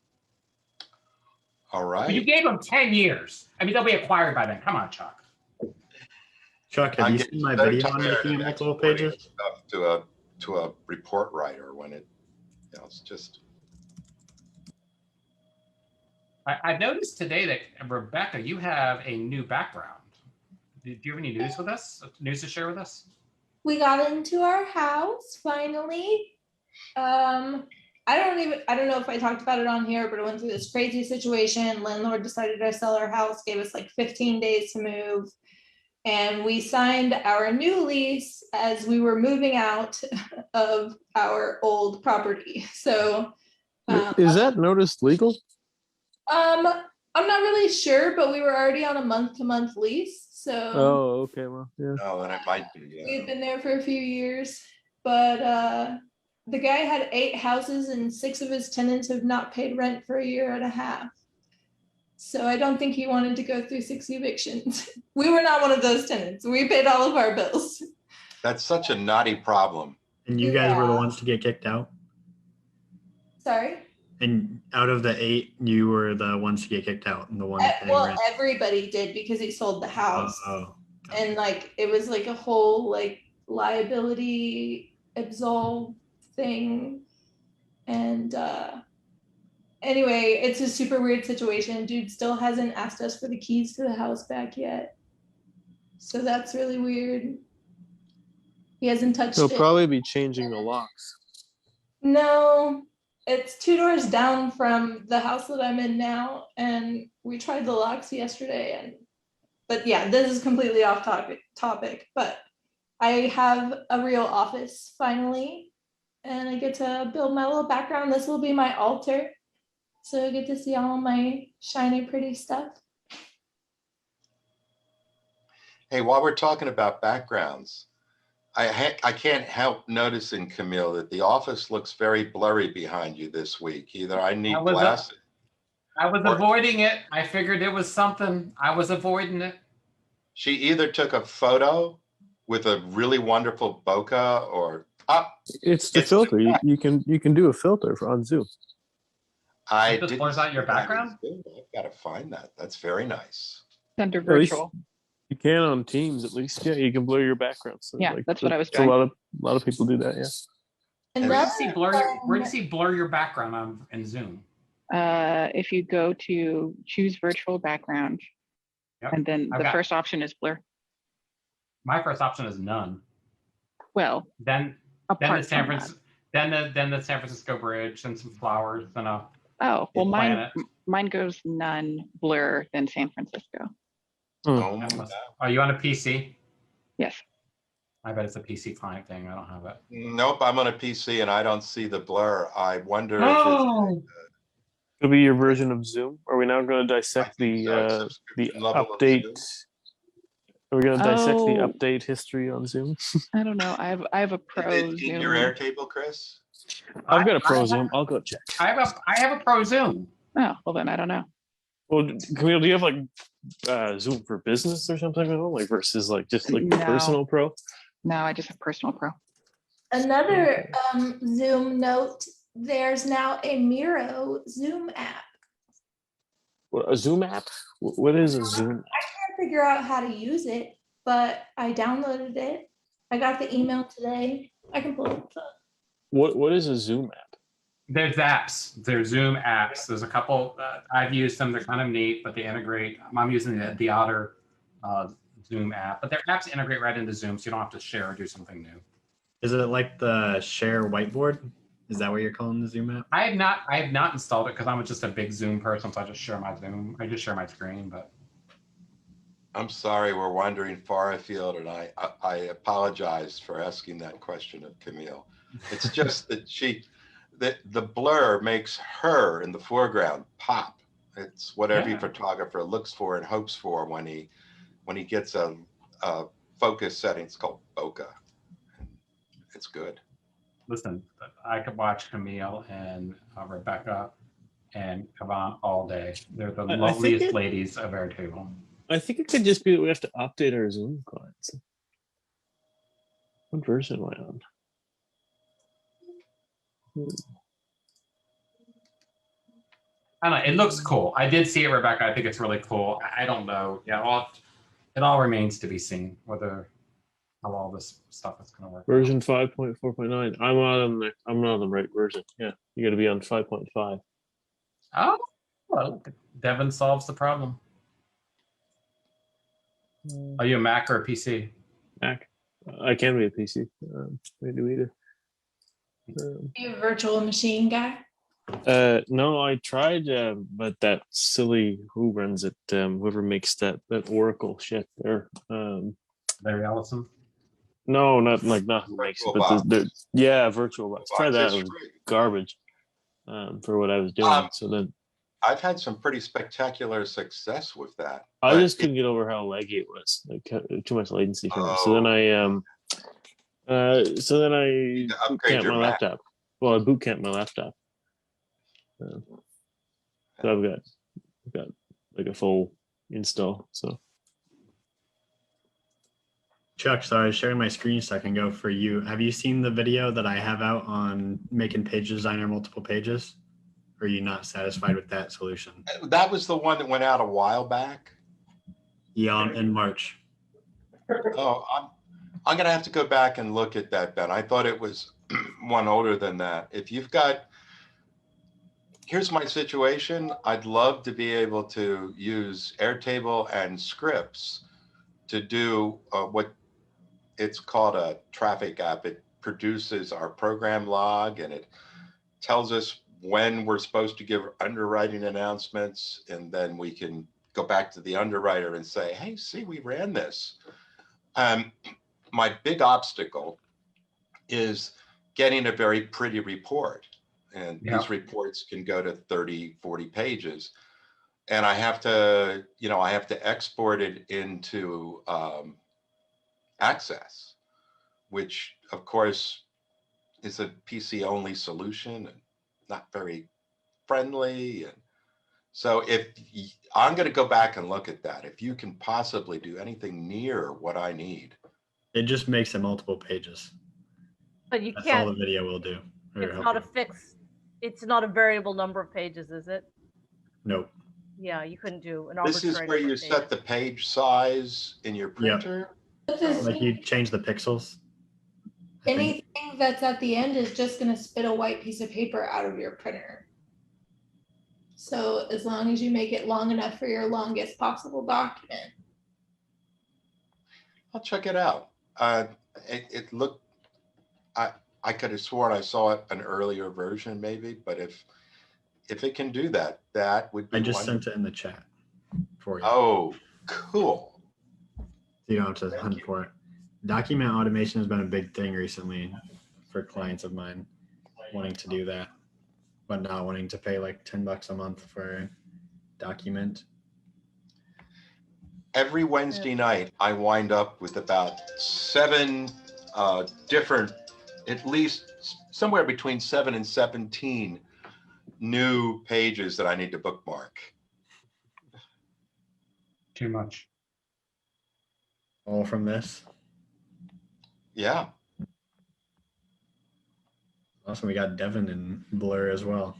All right. But you gave them 10 years. I mean, they'll be acquired by then. Come on, Chuck. Chuck, have you seen my video on making multiple pages? Stuff to a report writer when it, it's just. I've noticed today that, Rebecca, you have a new background. Do you have any news with us? News to share with us? We got into our house finally. I don't know if I talked about it on here, but I went through this crazy situation. Landlord decided to sell our house, gave us like 15 days to move. And we signed our new lease as we were moving out of our old property. So is that notice legal? I'm not really sure, but we were already on a month-to-month lease. So okay, well, yeah. Oh, and it might be. Yeah. We've been there for a few years, but the guy had 8 houses and 6 of his tenants have not paid rent for a year and a half. So I don't think he wanted to go through 6 evictions. We were not one of those tenants. We paid all of our bills. That's such a naughty problem. And you guys were the ones to get kicked out? Sorry? And out of the 8, you were the ones to get kicked out and the ones paying Well, rent? everybody did because he sold the house. Oh. And like, it was like a whole like liability absolve thing. And anyway, it's a super weird situation. Dude still hasn't asked us for the keys to the house back yet. So that's really weird. He hasn't touched He'll it. probably be changing the locks. No, it's 2 doors down from the house that I'm in now. And we tried the locks yesterday. But yeah, this is completely off topic. But I have a real office finally. And I get to build my little background. This will be my altar. So I get to see all my shiny, pretty stuff. Hey, while we're talking about backgrounds, I can't help noticing, Camille, that the office looks very blurry behind you this week. Either I need glasses. I was avoiding it. I figured it was something. I was avoiding it. She either took a photo with a really wonderful bokeh or It's the filter. You can do a filter on Zoom. I just didn't blurs out your see that. background? I've got to find that. That's very nice. Under At least virtual. you can on Teams at least. Yeah, you can blur your background. So Yeah, that's what I was A doing. lot of people do that. Yeah. And Where do you see blur your background on in Zoom? If you go to choose virtual background, Yep. and then the first option is blur. My first option is none. Well, Then the apart San from that. Francisco, then the San Francisco Bridge and some flowers and a Oh, well, planet. mine goes none, blur, then San Francisco. Oh, my That God. must- Are you on a PC? Yes. I bet it's a PC client thing. I don't have it. Nope, I'm on a PC and I don't see the blur. I wonder if Oh, It'll be your version of Zoom. Are we now going to it's dissect the subscription level of update? Zoom. Are we going to dissect the Oh. update history on Zoom? I don't know. I have a pro In Zoom. your Airtable, Chris? I've got a pro Zoom. I'll go check. I have a pro Zoom. Oh, well then I don't know. Well, Camille, do you have like Zoom for business or something? Like versus like just like No. personal pro? No, I just have personal pro. another Zoom note, there's now a Miro Zoom app. What, a Zoom app? What is a Zoom? I can't figure out how to use it, but I downloaded it. I got the email today. I can pull it up. What is a Zoom app? There's apps. There's Zoom apps. There's a couple. I've used them. They're kind of neat, but they integrate. I'm using the Otter Zoom app, but their apps integrate right into Zoom, so you don't have to share or do something new. Is it like the share whiteboard? Is that what you're calling the Zoom app? I have not installed it because I'm just a big Zoom person, so I just share my Zoom. I just share my screen, but I'm sorry, we're wandering far afield, and I apologize for asking that question of Camille. It's just that the blur makes her in the foreground pop. It's what every Yeah. photographer looks for and hopes for when he gets a focus setting. It's called bokeh. It's good. listen, I could watch Camille and Rebecca and Kavan all day. They're the I think loveliest ladies of Airtable. I think it could just be that we have to update our Zoom clients. What version am I on? I don't know. It looks cool. I did see it, Rebecca. I think it's really cool. I don't know. Yeah, it all remains to be seen whether how all this stuff is going to work. Version 5.4.9. I'm not on the right version. Yeah, you got to be on 5.5. Oh, well, Devin solves the problem. Are you a Mac or a PC? Mac. I can be a PC. I do either. You a virtual machine guy? No, I tried, but that silly who runs it, whoever makes that Oracle shit there. Larry Ellison. No, not who makes it, but yeah, VirtualBox. Try that. It was garbage for what I was doing. So then I've had some pretty spectacular success with that. I just couldn't get over how laggy it was. Like too much latency for me. So then I boot camped my laptop. Well, I boot camped my laptop. So I've got like a full install. So Chuck, so I was sharing my screen so I can go for you. Have you seen the video that I have out on making Page Designer multiple pages? Or are you not satisfied with that solution? That was the one that went out a while back. Yeah, in March. Oh, I'm gonna have to go back and look at that, Ben. I thought it was one older than that. If you've got, here's my situation. I'd love to be able to use Airtable and scripts to do what it's called a traffic app. It produces our program log and it tells us when we're supposed to give underwriting announcements, and then we can go back to the underwriter and say, hey, see, we ran this. My big obstacle is getting a very pretty report. And these reports can go to 30, 40 pages. And I have to, I have to export it into Access, which of course is a PC only solution and not very friendly. And so I'm going to go back and look at that. If you can possibly do anything near what I need. It just makes it multiple pages. But you That's can't. all the video will do. It's not a fixed. It's not a variable number of pages, is it? Nope. Yeah, you couldn't do an This is where you set the page size in your printer. Like you change the pixels. Anything that's at the end is just going to spit a white piece of paper out of your printer. So as long as you make it long enough for your longest possible document. I'll check it out. It looked, I could have sworn I saw an earlier version maybe, but if it can do that, that would be I just wonderful. sent it in the chat for you. Oh, cool. So you don't have to hunt for it. Document automation has been a big thing recently for clients of mine wanting to do that, but not wanting to pay like $10 a month for a document. Every Wednesday night, I wind up with about 7 different, at least somewhere between 7 and 17 new pages that I need to bookmark. Too much. All from this. Yeah. Awesome. We got Devin and Blur as well.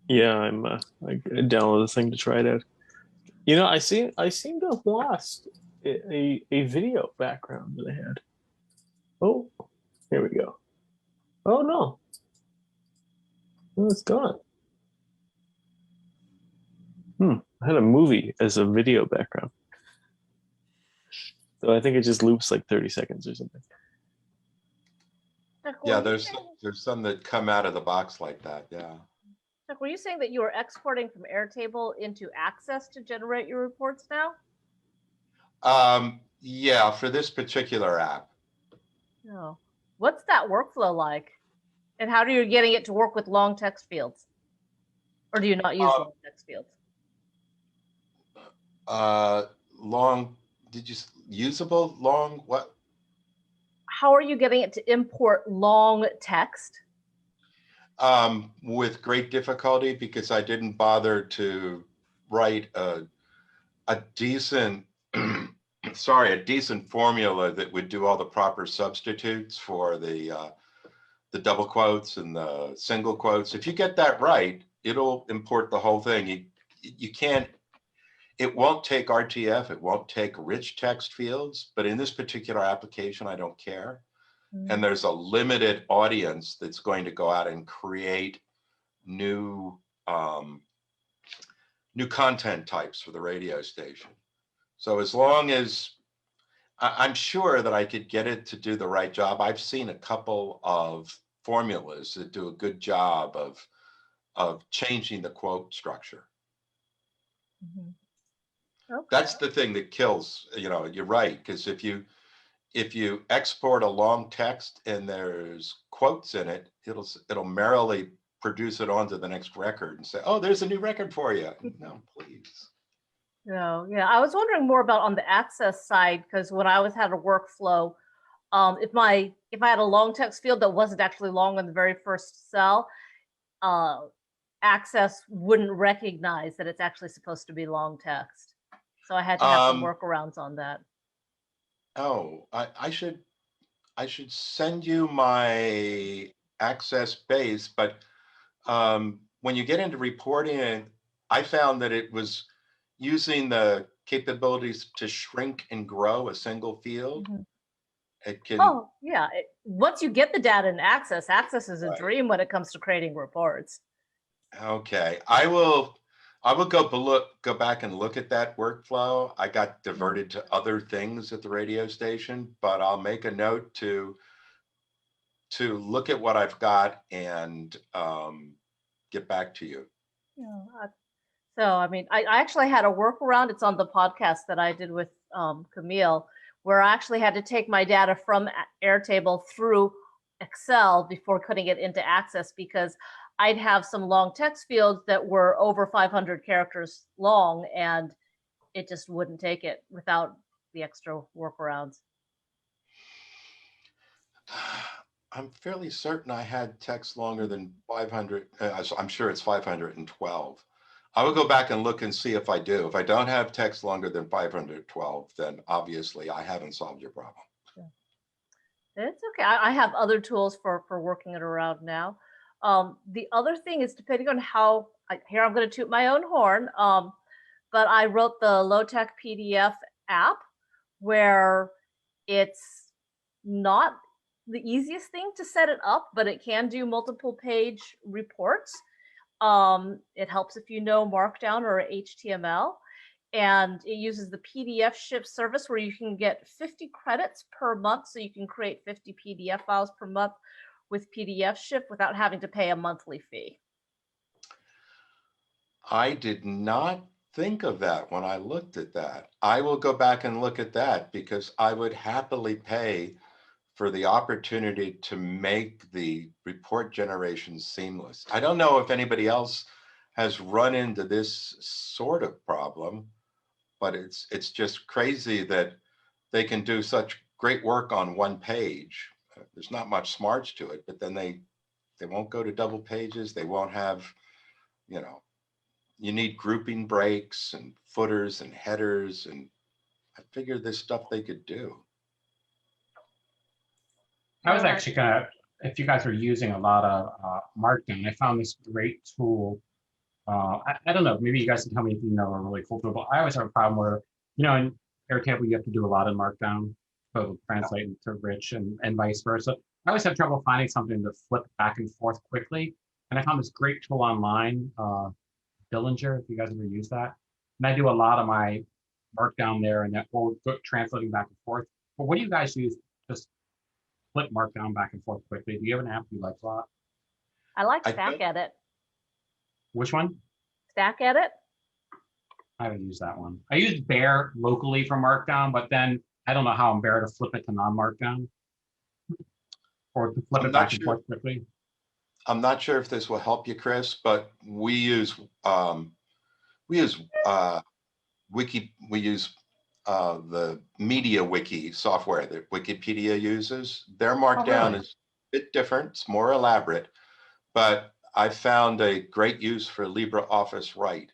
yeah, I downloaded this thing to try it out. I seem to have lost a video background that I had. Oh, here we go. Oh no. Oh, it's gone. I had a movie as a video background. So I think it just loops like 30 seconds or something. Yeah, there's some that come out of the box like that. Yeah. Chuck, were you saying that you were exporting from Airtable into Access to generate your reports now? Yeah, for this particular app. No. What's that workflow like? And how are you getting it to work with long text fields? Or do you not use long text fields? Usable long, what? How are you getting it to import long text? With great difficulty, because I didn't bother to write a decent, a decent formula that would do all the proper substitutes for the double quotes and the single quotes. If you get that right, it'll import the whole thing. You can't, it won't take RTF, it won't take rich text fields, but in this particular application, I don't care. And there's a limited audience that's going to go out and create new content types for the radio station. So as long as I'm sure that I could get it to do the right job. I've seen a couple of formulas that do a good job of changing the quote structure. Okay. That's the thing that kills, you're right, because if you export a long text and there's quotes in it, it'll merrily produce it onto the next record and say, oh, there's a new record for you. No, please. No, yeah, I was wondering more about on the Access side, because when I had a workflow, if I had a long text field that wasn't actually long on the very first cell, Access wouldn't recognize that it's actually supposed to be long text. So I had to have some workarounds on that. Oh, I should send you my access base, but when you get into reporting, I found that it was using the capabilities to shrink and grow a single field. Mhm. It can. Oh, yeah. Once you get the data in Access, Access is a Right. dream when it comes to creating reports. Okay, I will go back and look at that workflow. I got diverted to other things at the radio station, but I'll make a note to look at what I've got and get back to you. Yeah. So, I mean, I actually had a workaround. It's on the podcast that I did with Camille, where I actually had to take my data from Airtable through Excel before putting it into Access, because I'd have some long text fields that were over 500 characters long, and it just wouldn't take it without the extra workarounds. I'm fairly certain I had text longer than 500. I'm sure it's 512. I will go back and look and see if I do. If I don't have text longer than 512, then obviously I haven't solved your problem. It's okay. I have other tools for working it around now. The other thing is, depending on how, here I'm going to toot my own horn, but I wrote the low-tech PDF app where it's not the easiest thing to set it up, but it can do multiple page reports. It helps if you know Markdown or HTML, and it uses the PDF ship service where you can get 50 credits per month, so you can create 50 PDF files per month with PDF ship without having to pay a monthly fee. I did not think of that when I looked at that. I will go back and look at that, because I would happily pay for the opportunity to make the report generation seamless. I don't know if anybody else has run into this sort of problem, but it's just crazy that they can do such great work on one page. There's not much smarts to it, but then they won't go to double pages. They won't have, you need grouping breaks and footers and headers, and I figured this stuff they could do. I was actually if you guys are using a lot of Markdown, I found this great tool. I don't know, maybe you guys can tell me if you know a really cool tool, but I always have a problem where, in Airtable, you have to do a lot in Markdown to translate into rich and vice versa. I always have trouble finding something to flip back and forth quickly. And I found this great tool online, Dillinger, if you guys ever use that. And I do a lot of my Markdown there, and that will go translating back and forth. But what do you guys use? Just flip Markdown back and forth quickly. Do you have an app you like a lot? I like Stack Edit. Which one? Stack Edit. I haven't used that one. I use Bear locally for Markdown, but then I don't know how I'm Bear to flip it to non-Markdown or to flip it back and forth quickly. I'm not sure if this will help you, Chris, but we use the Media Wiki software that Wikipedia uses. Their Markdown is a bit different, it's more elaborate, but I found a great use for LibreOffice Write,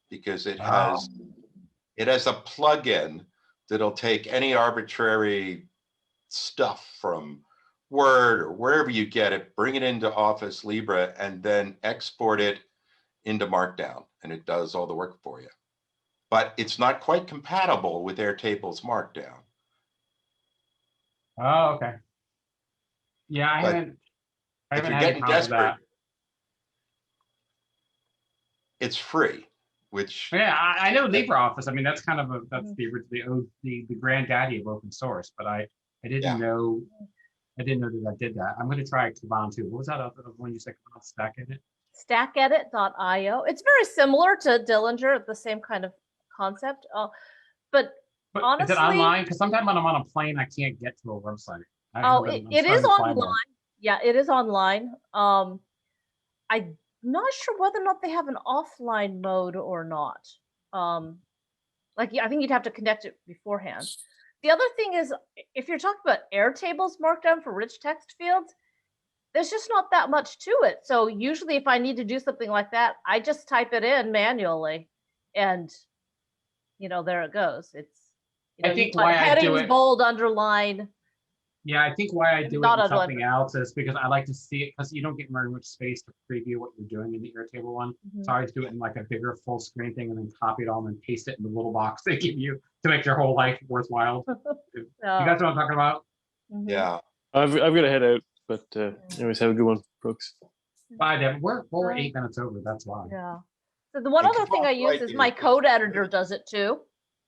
because it has a plugin that'll take any arbitrary stuff from Word or wherever you get it, bring it into Office Libre, and then export it into Markdown, and it does all the work for you. But it's not quite compatible with Airtable's Markdown. Oh, okay. Yeah, I haven't if you're had getting desperate, that. It's free, which I know LibreOffice. I mean, that's kind of the granddaddy of open source. But I didn't know that I did that. I'm going to try Kaban too. What was that other one you said? Stack Edit. StackEdit.io. It's very similar to Dillinger, the same kind of concept. But honestly, is it online? Because sometimes when I'm on a plane, I can't get to a website. It is online. Yeah, it is online. I'm not sure whether or not they have an offline mode or not. I think you'd have to connect it beforehand. The other thing is, if you're talking about Airtable's Markdown for rich text fields, there's just not that much to it. So usually if I need to do something like that, I just type it in manually and, there it goes. It's, I think why I do headings, it, bold, underline. yeah, I think why I do it Not in underline. something else is because I like to see it, because you don't get very much space to preview what you're doing in the Airtable one. So I always do it in like a bigger full screen thing and then copy it all and then paste it in the little box they give you to make your whole life worthwhile. You guys know what I'm talking about? Yeah. I've got to head out, but anyways, have a good one, Brooks. Bye, Devin. We're 8 minutes over. That's why. Yeah. So the one And other come thing on, I use right, is my it's- code editor does it too.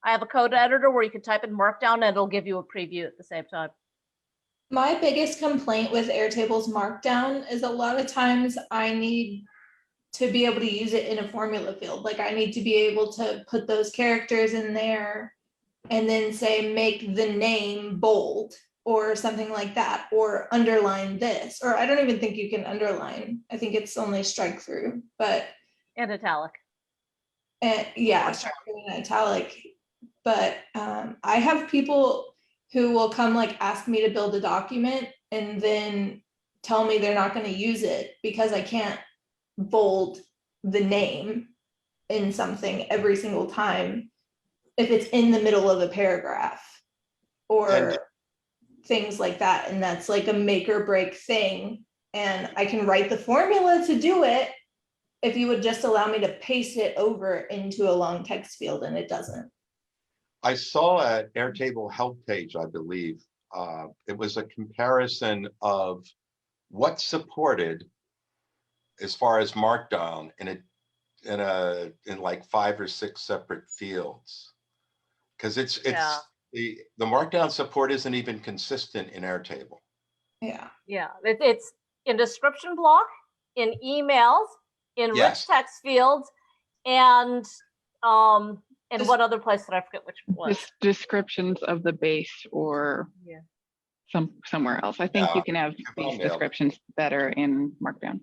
I have a code editor where you can type in Markdown and it'll give you a preview at the same time. My biggest complaint with Airtable's Markdown is a lot of times I need to be able to use it in a formula field. Like I need to be able to put those characters in there and then say, make the name bold or something like that, or underline this, or I don't even think you can underline. I think it's only strike through, but. And italic. Yeah, strike through and italic. But I have people who will come like ask me to build a document and then tell me they're not going to use it because I can't bold the name in something every single time if it's in the middle of a paragraph or things like that. And that's like a make or break thing. And I can write the formula to do it if you would just allow me to paste it over into a long text field, and it doesn't. I saw at Airtable help page, I believe, it was a comparison of what's supported as far as Markdown in like 5 or 6 separate fields. Because it's the Markdown support isn't even consistent in Airtable. Yeah. Yeah, it's in description block, in emails, in rich text fields, and one other place that I forget which one was. Just descriptions of the base or somewhere else. I think you can have base descriptions better in Markdown.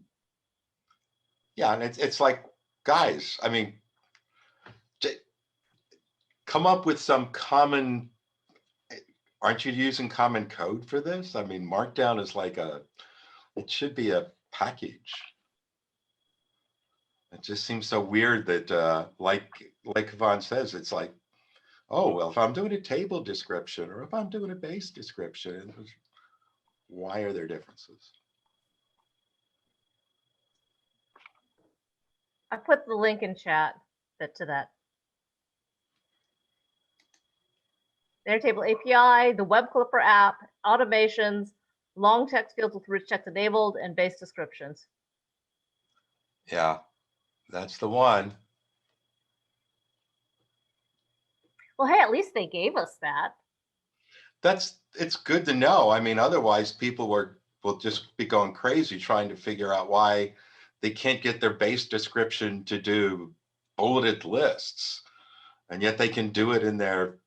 Yeah, and it's like, guys, I mean, come up with some common. Aren't you using common code for this? I mean, Markdown is like it should be a package. It just seems so weird that, like Yvonne says, it's like, oh, well, if I'm doing a table description or if I'm doing a base description, why are there differences? I put the link in chat to that. The Airtable API, the Web Clipper app, automations, long text fields with rich text enabled, and base descriptions. Yeah, that's the one. Well, hey, at least they gave us that. It's good to know. I mean, otherwise people will just be going crazy trying to figure out why they can't get their base description to do bulleted lists, and yet they can do it in their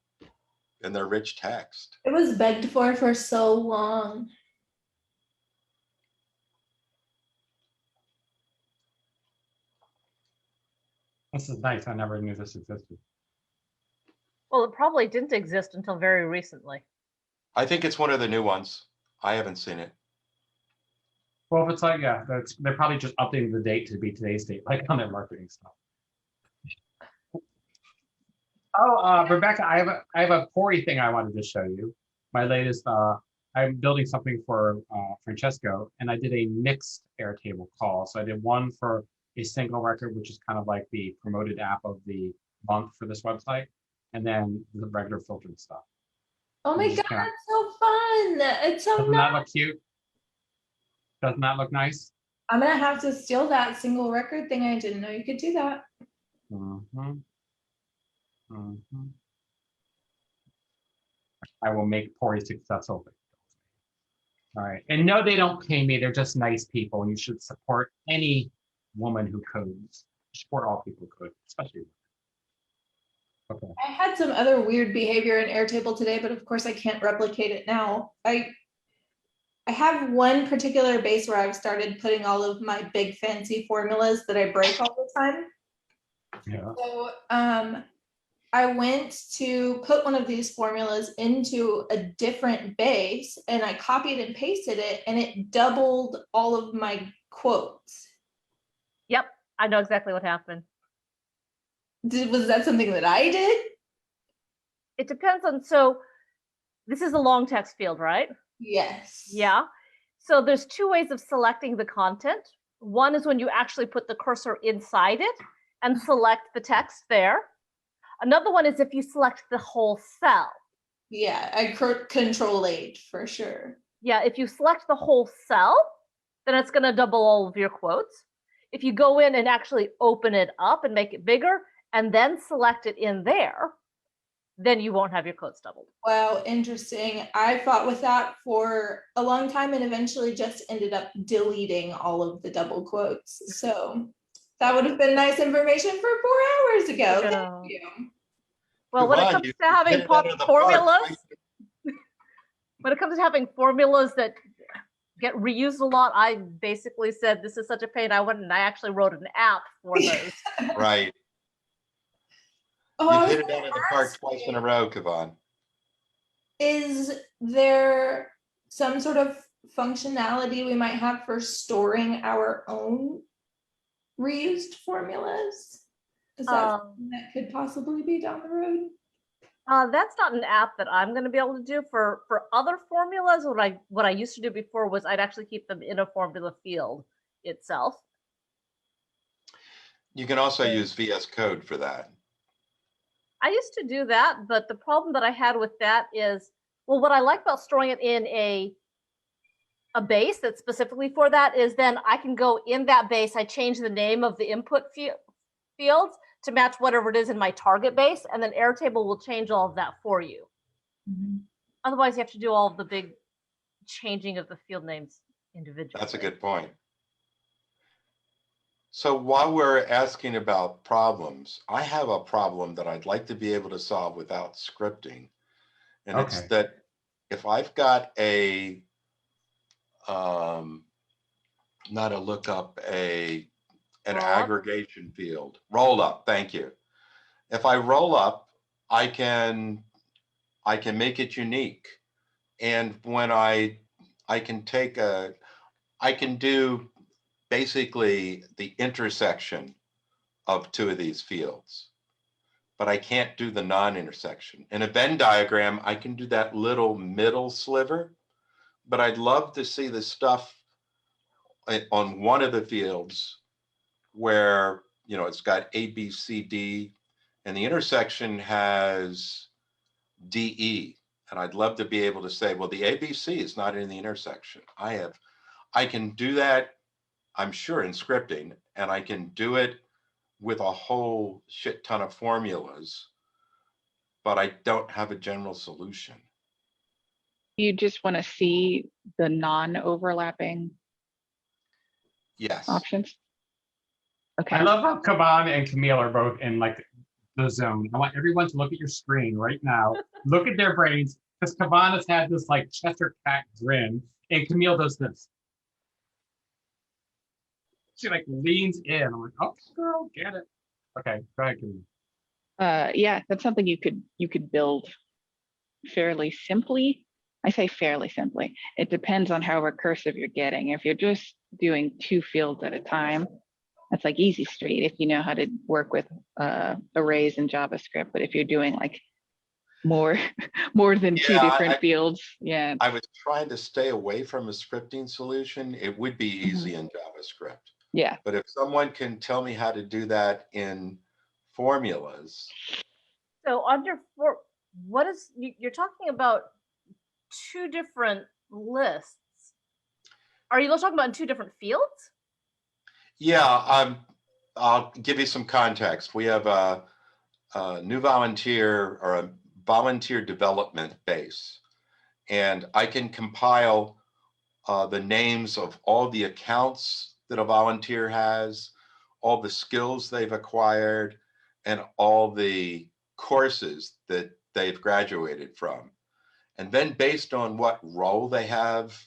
rich text. It was begged for so long. This is nice. I never knew this existed. Well, it probably didn't exist until very recently. I think it's one of the new ones. I haven't seen it. Well, if it's like, yeah, they're probably just updating the date to be today's date, like on their marketing stuff. Oh, Rebecca, I have a Pori thing I wanted to show you. My latest, I'm building something for Francesco, and I did a mixed Airtable call. So I did one for a single record, which is kind of like the promoted app of the month for this website, and then the regular filtered stuff. Oh my God, that's so fun. It's so Doesn't nice. that look cute? Doesn't that look nice? I'm gonna have to steal that single record thing. I didn't know you could do that. Mm-hmm. Mm-hmm. I will make Pori successful. All right. And no, they don't pay me. They're just nice people. You should support any woman who codes. Support all people who code, especially. Okay. I had some other weird behavior in Airtable today, but of course I can't replicate it now. I have one particular base where I've started putting all of my big fancy formulas that I break all the time. Yeah. So I went to put one of these formulas into a different base and I copied and pasted it and it doubled all of my quotes. Yep, I know exactly what happened. Was that something that I did? It depends on, so this is a long text field, right? Yes. Yeah. So there's two ways of selecting the content. One is when you actually put the cursor inside it and select the text there. Another one is if you select the whole cell. Yeah, I control H for sure. Yeah, if you select the whole cell, then it's going to double all of your quotes. If you go in and actually open it up and make it bigger and then select it in there, then you won't have your quotes doubled. Wow, interesting. I fought with that for a long time and eventually just ended up deleting all of the double quotes. So that would have been nice information for 4 hours ago. Thank you. Well, when it Siobhan, comes you to having hit it out of the park. formulas, when it comes to having formulas that get reused a lot, I basically said, this is such a pain. I went and I actually wrote an app for those. Right. Oh, You hit it out of the park twice in a row, Kavan. is there some sort of functionality we might have for storing our own reused formulas? Is that something that could possibly be down the road? That's not an app that I'm going to be able to do. For other formulas, what I used to do before was I'd actually keep them in a formula field itself. You can also use VS Code for that. I used to do that, but the problem that I had with that is, well, what I like about storing it in a base that's specifically for that is then I can go in that base, I change the name of the input fields to match whatever it is in my target base, and then Airtable will change all of that for you. Mm-hmm. Otherwise, you have to do all of the big changing of the field names individually. That's a good point. So while we're asking about problems, I have a problem that I'd like to be able to solve without scripting. And it's that if I've got a, not a lookup, an aggregation field, roll up, thank you. If I roll up, I can make it unique. And when I can do basically the intersection of two of these fields, but I can't do the non-intersection. In a Venn diagram, I can do that little middle sliver, but I'd love to see the stuff on one of the fields where, you know, it's got A, B, C, D, and the intersection has D, E. And I'd love to be able to say, well, the ABC is not in the intersection. I can do that, I'm sure, in scripting, and I can do it with a whole shit ton of formulas, but I don't have a general solution. You just want to see the non-overlapping options? Okay. I love how Kavan and Camille are both in like the zone. I want everyone to look at your screen right now, look at their brains, because Kavan has had this like Chester cat grin, and Camille does this. She like leans in. I'm like, oh, girl, get it. Okay, go ahead, Camille. Yeah, that's something you could build fairly simply. I say fairly simply. It depends on how recursive you're getting. If you're just doing 2 fields at a time, that's like easy street if you know how to work with arrays in JavaScript. But if you're doing like more than 2 different fields, yeah. I was trying to stay away from a scripting solution. It would be easy in JavaScript. Yeah. But if someone can tell me how to do that in formulas. So under what is you're talking about 2 different lists? Are you talking about in 2 different fields? Yeah, I'll give you some context. We have a new volunteer or a volunteer development base, and I can compile the names of all the accounts that a volunteer has, all the skills they've acquired, and all the courses that they've graduated from. And then based on what role they have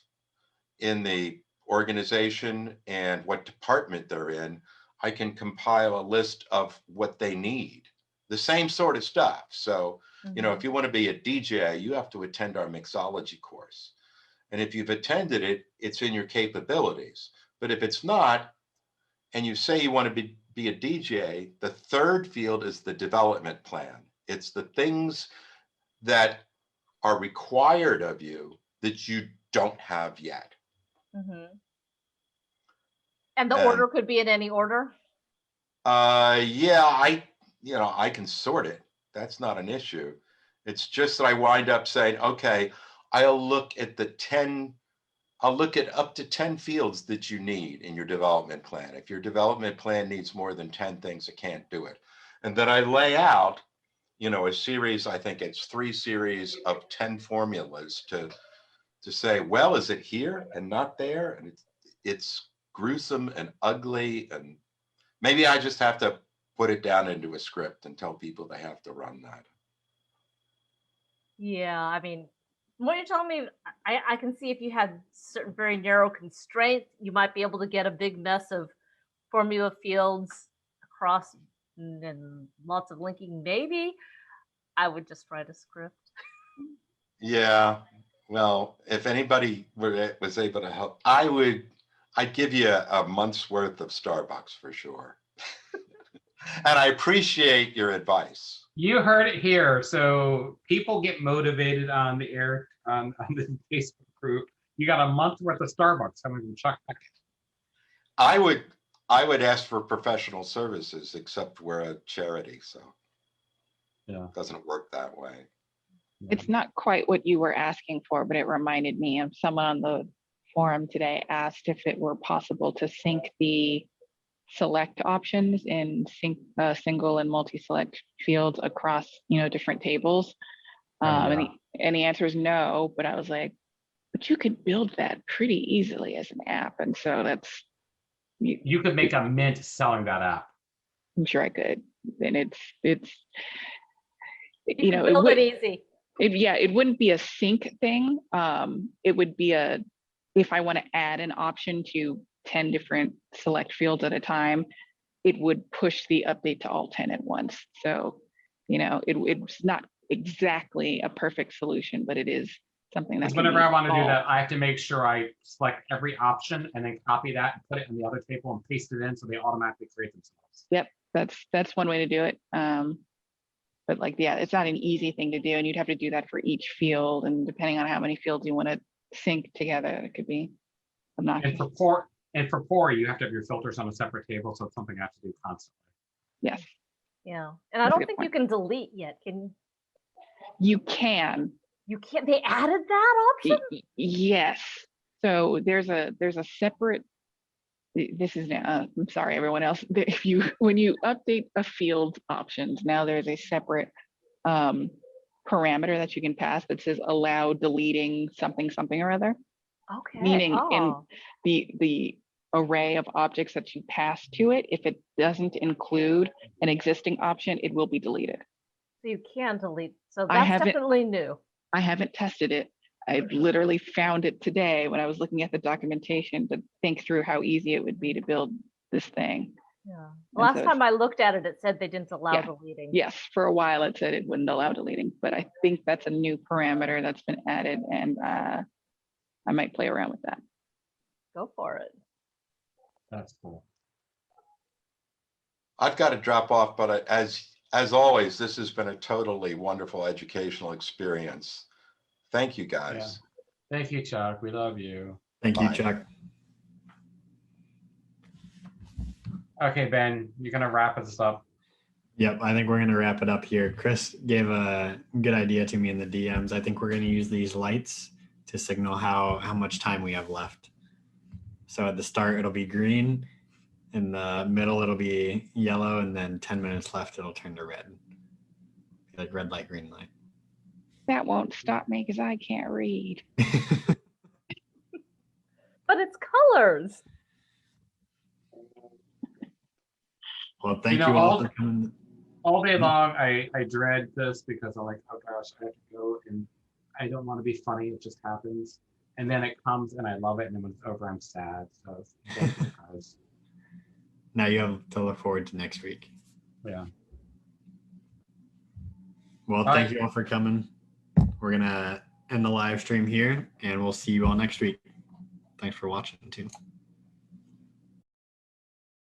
in the organization and what department they're in, I can compile a list of what they need. the same sort of stuff. So, you know, if you want to be a DJ, you have to attend our mixology course. And if you've attended it, it's in your capabilities. But if it's not, and you say you want to be a DJ, the third field is the development plan. It's the things that are required of you that you don't have yet. And the order could be in any order? Yeah, I can sort it. That's not an issue. It's just that I wind up saying, okay, I'll look at up to 10 fields that you need in your development plan. If your development plan needs more than 10 things, I can't do it. And then I lay out, you know, a series, I think it's 3 series of 10 formulas to say, well, is it here and not there? And it's gruesome and ugly. And maybe I just have to put it down into a script and tell people they have to run that. Yeah, I mean, what you're telling me, I can see if you had certain very narrow constraints, you might be able to get a big mess of formula fields across and lots of linking. Maybe I would just write a script. Yeah. Well, if anybody was able to help, I'd give you a month's worth of Starbucks for sure. And I appreciate your advice. You heard it here. So people get motivated on the on the Facebook group. You got a month worth of Starbucks coming from Chuck. I would ask for professional services, except we're a charity, so yeah, it doesn't work that way. It's not quite what you were asking for, but it reminded me of someone on the forum today asked if it were possible to sync the select options in single and multi-select fields across, different tables. And the answer is no, but I was like, but you could build that pretty easily as an app. And so that's, you could make a mint selling that app. I'm sure I could. And it's build it easy. It wouldn't be a sync thing. It would be if I want to add an option to 10 different select fields at a time, it would push the update to all 10 at once. So, it's not exactly a perfect solution, but it is something that whenever I want to do that, I have to make sure I select every option and then copy that and put it in the other table and paste it in so they automatically create themselves. Yep, that's one way to do it. But it's not an easy thing to do, and you'd have to do that for each field, and depending on how many fields you want to sync together, it could be obnoxious. And for four, you have to have your filters on a separate table, so it's something I have to do constantly. Yes. Yeah, and I don't think you can delete yet. Can you? Can. You can't. They added that option. Yes. So there's a separate. This is I'm sorry, everyone else. When you update a field options, now there's a separate parameter that you can pass that says allow deleting something or other. Okay. Meaning in the array of objects that you pass to it, if it doesn't include an existing option, it will be deleted. So you can delete. So that's definitely new. I haven't tested it. I literally found it today when I was looking at the documentation to think through how easy it would be to build this thing. Yeah. Last time I looked at it, it said they didn't allow deleting. Yes, for a while it said it wouldn't allow deleting, but I think that's a new parameter that's been added, and I might play around with that. Go for it. That's cool. I've got to drop off, but as always, this has been a totally wonderful educational experience. Thank you, guys. Yeah. Thank you, Chuck. We love you. Thank you, Chuck. Okay, Ben, you're going to wrap us up. Yep, I think we're going to wrap it up here. Chris gave a good idea to me in the DMs. I think we're going to use these lights to signal how much time we have left. So at the start, it'll be green. In the middle, it'll be yellow. And then 10 minutes left, it'll turn to red. Like red light, green light. That won't stop me because I can't read. But it's colors. Well, thank you all for coming. All day long, I dread this because I'm like, oh gosh, I have to go, and I don't want to be funny. It just happens. And then it comes and I love it. And then when it's over, I'm sad. So thank you guys. Now you have to look forward to next week. Yeah. Well, All thank right. you all for coming. We're going to end the live stream here, and we'll see you all next week. Thanks for watching, too.